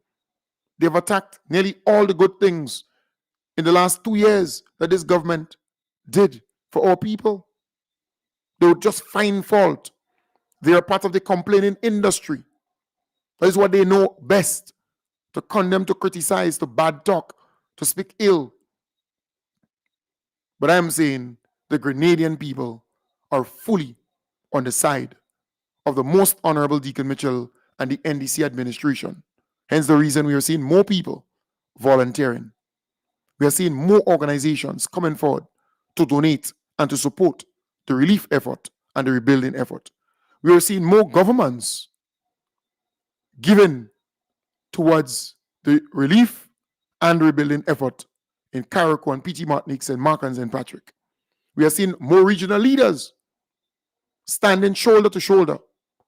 They've attacked nearly all the good things in the last 2 years that this government did for our people. They would just find fault. They are part of the complaining industry. That is what they know best. To condemn, to criticize, to bad talk, to speak ill But I am saying the Grenadian people are fully on the side of the most Honorable Deacon Mitchell and the NDC administration. Hence the reason we are seeing more people volunteering. We are seeing more organizations coming forward to donate and to support the relief effort and the rebuilding effort. We are seeing more governments giving towards the relief and rebuilding effort in Carriacou and PT Martinique, St. Mark and St. Patrick. We are seeing more regional leaders standing shoulder to shoulder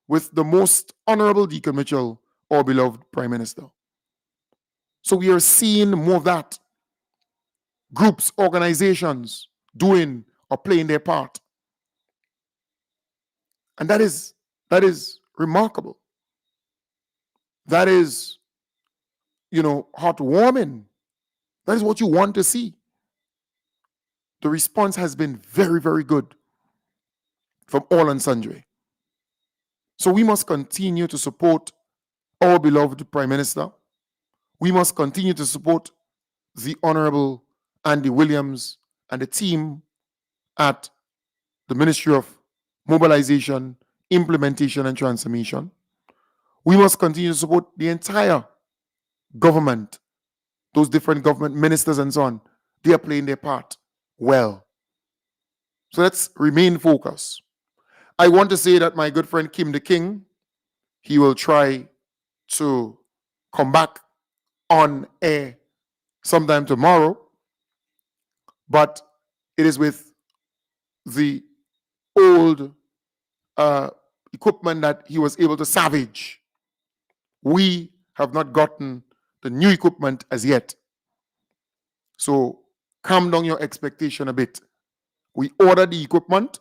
with the most Honorable Deacon Mitchell, our beloved Prime Minister. So we are seeing more of that. Groups, organizations doing or playing their part. And that is remarkable. That is, heartwarming. That is what you want to see. The response has been very, very good from all and sundry. So we must continue to support our beloved Prime Minister. We must continue to support the Honorable Andy Williams and the team at the Ministry of Mobilization, Implementation and Transformation. We must continue to support the entire government, those different government ministers and so on. They are playing their part well. So let's remain focused. I want to say that my good friend Kim the King, he will try to come back on air sometime tomorrow, but it is with the old equipment that he was able to salvage. We have not gotten the new equipment as yet. So calm down your expectation a bit. We order the equipment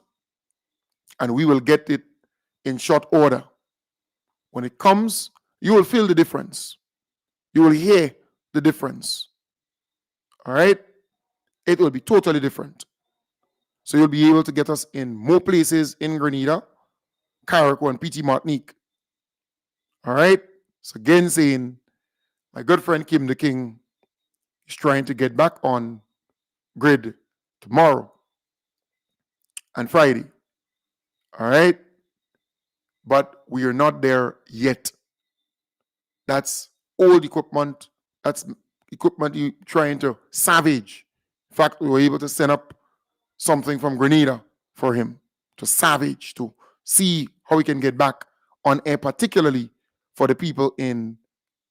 and we will get it in short order. When it comes, you will feel the difference. You will hear the difference. All right? It will be totally different. So you'll be able to get us in more places in Grenada, Carriacou, and PT Martinique. All right? So again saying, my good friend Kim the King is trying to get back on grid tomorrow and Friday. All right? But we are not there yet. That's old equipment. That's equipment you're trying to salvage. In fact, we were able to send up something from Grenada for him to salvage, to see how we can get back on air, particularly for the people in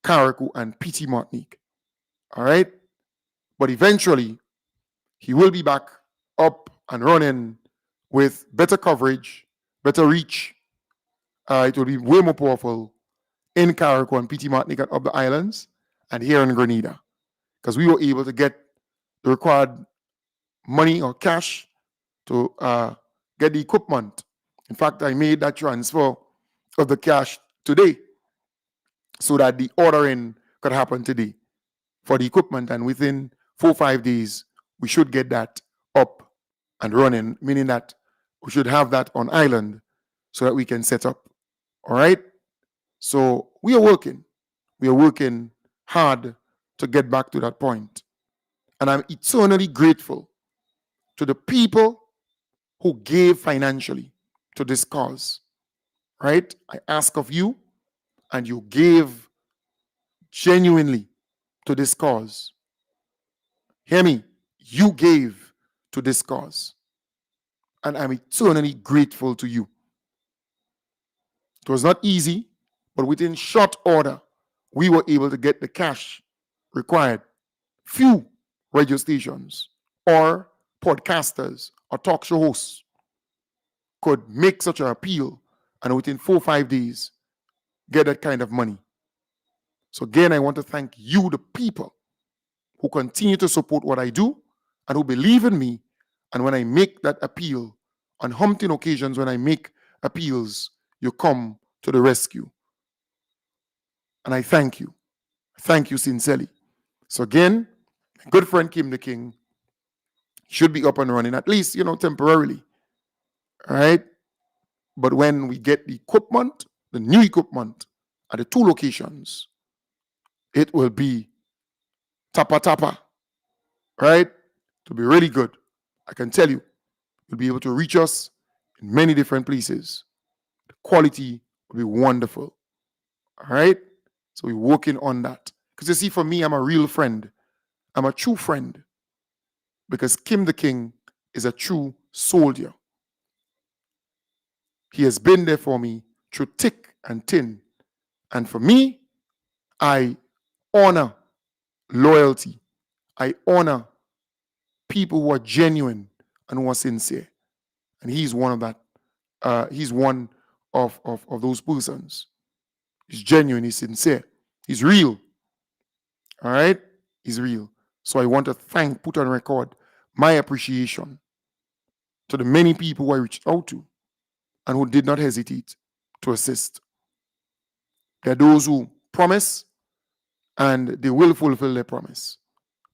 Carriacou and PT Martinique. All right? But eventually, he will be back up and running with better coverage, better reach. It will be way more powerful in Carriacou and PT Martinique and up the islands and here in Grenada, because we were able to get the required money or cash to get the equipment. In fact, I made that transfer of the cash today so that the ordering could happen today for the equipment, and within 4 or 5 days, we should get that up and running, meaning that we should have that on island so that we can set up. All right? So we are working. We are working hard to get back to that point. And I'm eternally grateful to the people who gave financially to this cause. Right? I ask of you, and you gave genuinely to this cause. Hear me? You gave to this cause. And I'm eternally grateful to you. It was not easy, but within short order, we were able to get the cash required. Few radio stations or podcasters or talk show hosts could make such an appeal and within 4 or 5 days get that kind of money. So again, I want to thank you, the people, who continue to support what I do and who believe in me. And when I make that appeal, on umpteen occasions when I make appeals, you come to the rescue. And I thank you. Thank you sincerely. So again, my good friend Kim the King should be up and running, at least, temporarily. All right? But when we get the equipment, the new equipment, at the 2 locations, it will be tapa, right? To be really good. I can tell you, you'll be able to reach us in many different places. The quality will be wonderful. All right? So we're working on that. Because you see, for me, I'm a real friend. I'm a true friend. Because Kim the King is a true soldier. He has been there for me through thick and thin. And for me, I honor loyalty. I honor people who are genuine and who are sincere. And he's one of that. He's one of those persons. He's genuine, he's sincere, he's real. All right? He's real. So I want to put on record my appreciation to the many people who I reached out to and who did not hesitate to assist. There are those who promise and they will fulfill their promise.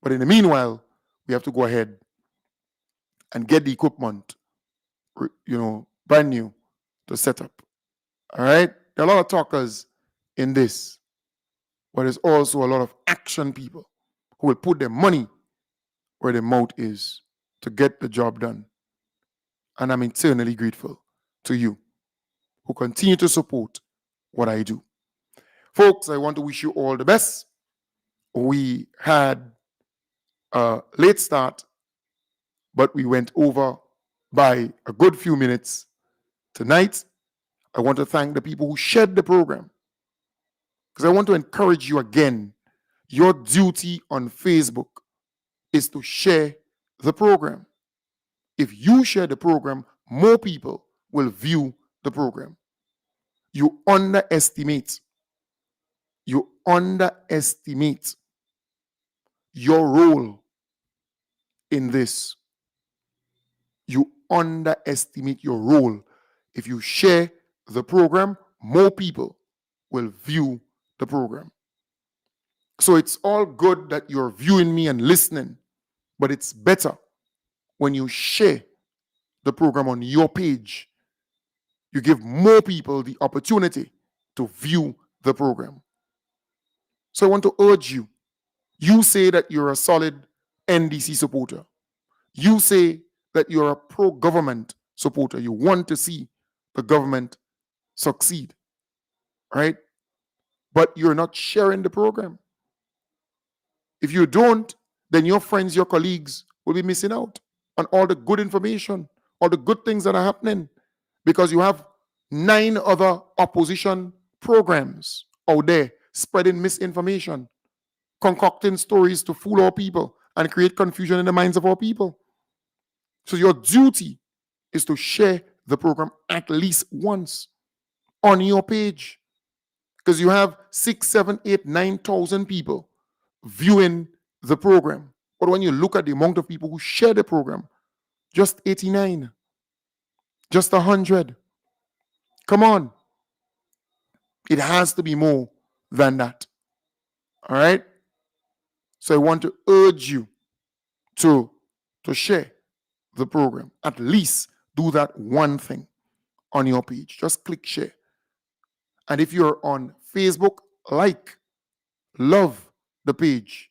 But in the meanwhile, we have to go ahead and get the equipment, brand new to set up. All right? There are a lot of talkers in this, but there's also a lot of action people who will put their money where their mouth is to get the job done. And I'm eternally grateful to you who continue to support what I do. Folks, I want to wish you all the best. We had a late start, but we went over by a good few minutes. Tonight, I want to thank the people who shared the program, because I want to encourage you again. Your duty on Facebook is to share the program. If you share the program, more people will view the program. You underestimate your role in this. You underestimate your role. If you share the program, more people will view the program. So it's all good that you're viewing me and listening, but it's better when you share the program on your page. You give more people the opportunity to view the program. So I want to urge you. You say that you're a solid NDC supporter. You say that you're a pro-government supporter. You want to see the government succeed, right? But you're not sharing the program. If you don't, then your friends, your colleagues will be missing out on all the good information, all the good things that are happening, because you have 9 other opposition programs out there spreading misinformation, concocting stories to fool our people and create confusion in the minds of our people. So your duty is to share the program at least once on your page, because you have 6, 7, 8, 9,000 people viewing the program. But when you look at the amount of people who share the program, just 89, just 100. Come on. It has to be more than that. All right? So I want to urge you to share the program. At least do that one thing on your page. Just click share. And if you're on Facebook, love the page.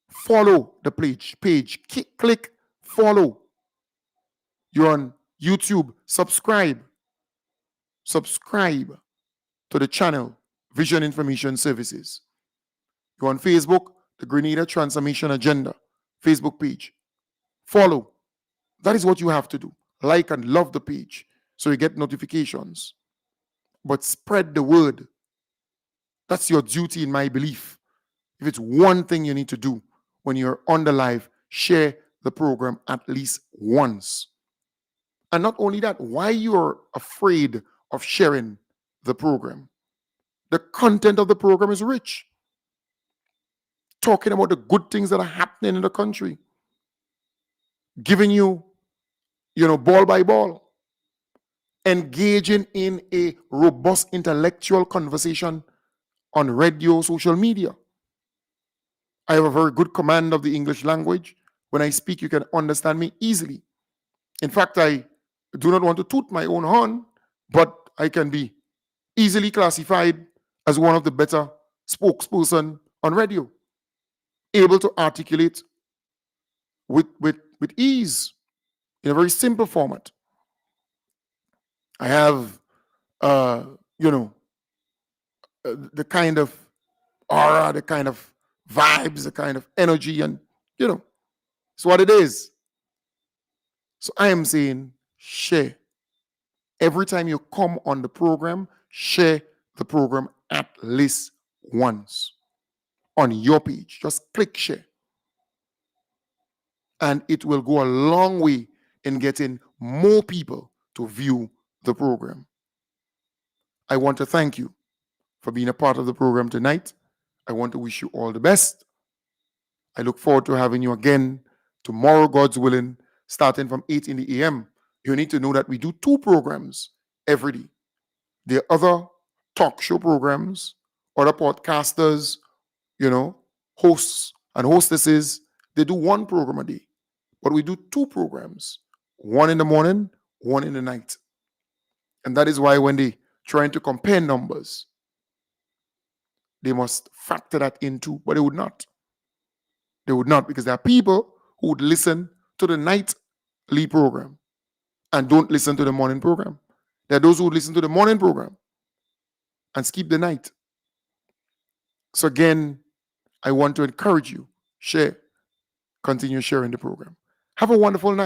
Follow the page. Click follow. You're on YouTube, subscribe. Subscribe to the channel, Vision Information Services. You're on Facebook, the Grenada Transformation Agenda Facebook page. Follow. That is what you have to do. Like and love the page so you get notifications. But spread the word. That's your duty in my belief. If it's one thing you need to do when you're on the live, share the program at least once. And not only that, why you're afraid of sharing the program? The content of the program is rich. Talking about the good things that are happening in the country. Giving you, ball by ball. Engaging in a robust intellectual conversation on radio, social media. I have a very good command of the English language. When I speak, you can understand me easily. In fact, I do not want to toot my own horn, but I can be easily classified as one of the better spokesperson on radio, able to articulate with with ease in a very simple format. I have, the kind of aura, the kind of vibes, the kind of energy, and it's what it is. So I am saying, share. Every time you come on the program, share the program at least once on your page. Just click share. And it will go a long way in getting more people to view the program. I want to thank you for being a part of the program tonight. I want to wish you all the best. I look forward to having you again tomorrow, God's willing, starting from 8 in the a.m. You need to know that we do 2 programs every day. There are other talk show programs, other podcasters, hosts and hostesses. They do 1 program a day. But we do 2 programs, 1 in the morning, 1 in the night. And that is why when they trying to compare numbers, they must factor that into, but they would not. They would not, because there are people who would listen to the nightly program and don't listen to the morning program. There are those who would listen to the morning program and skip the night. So again, I want to encourage you, share, continue sharing the program. Have a wonderful night.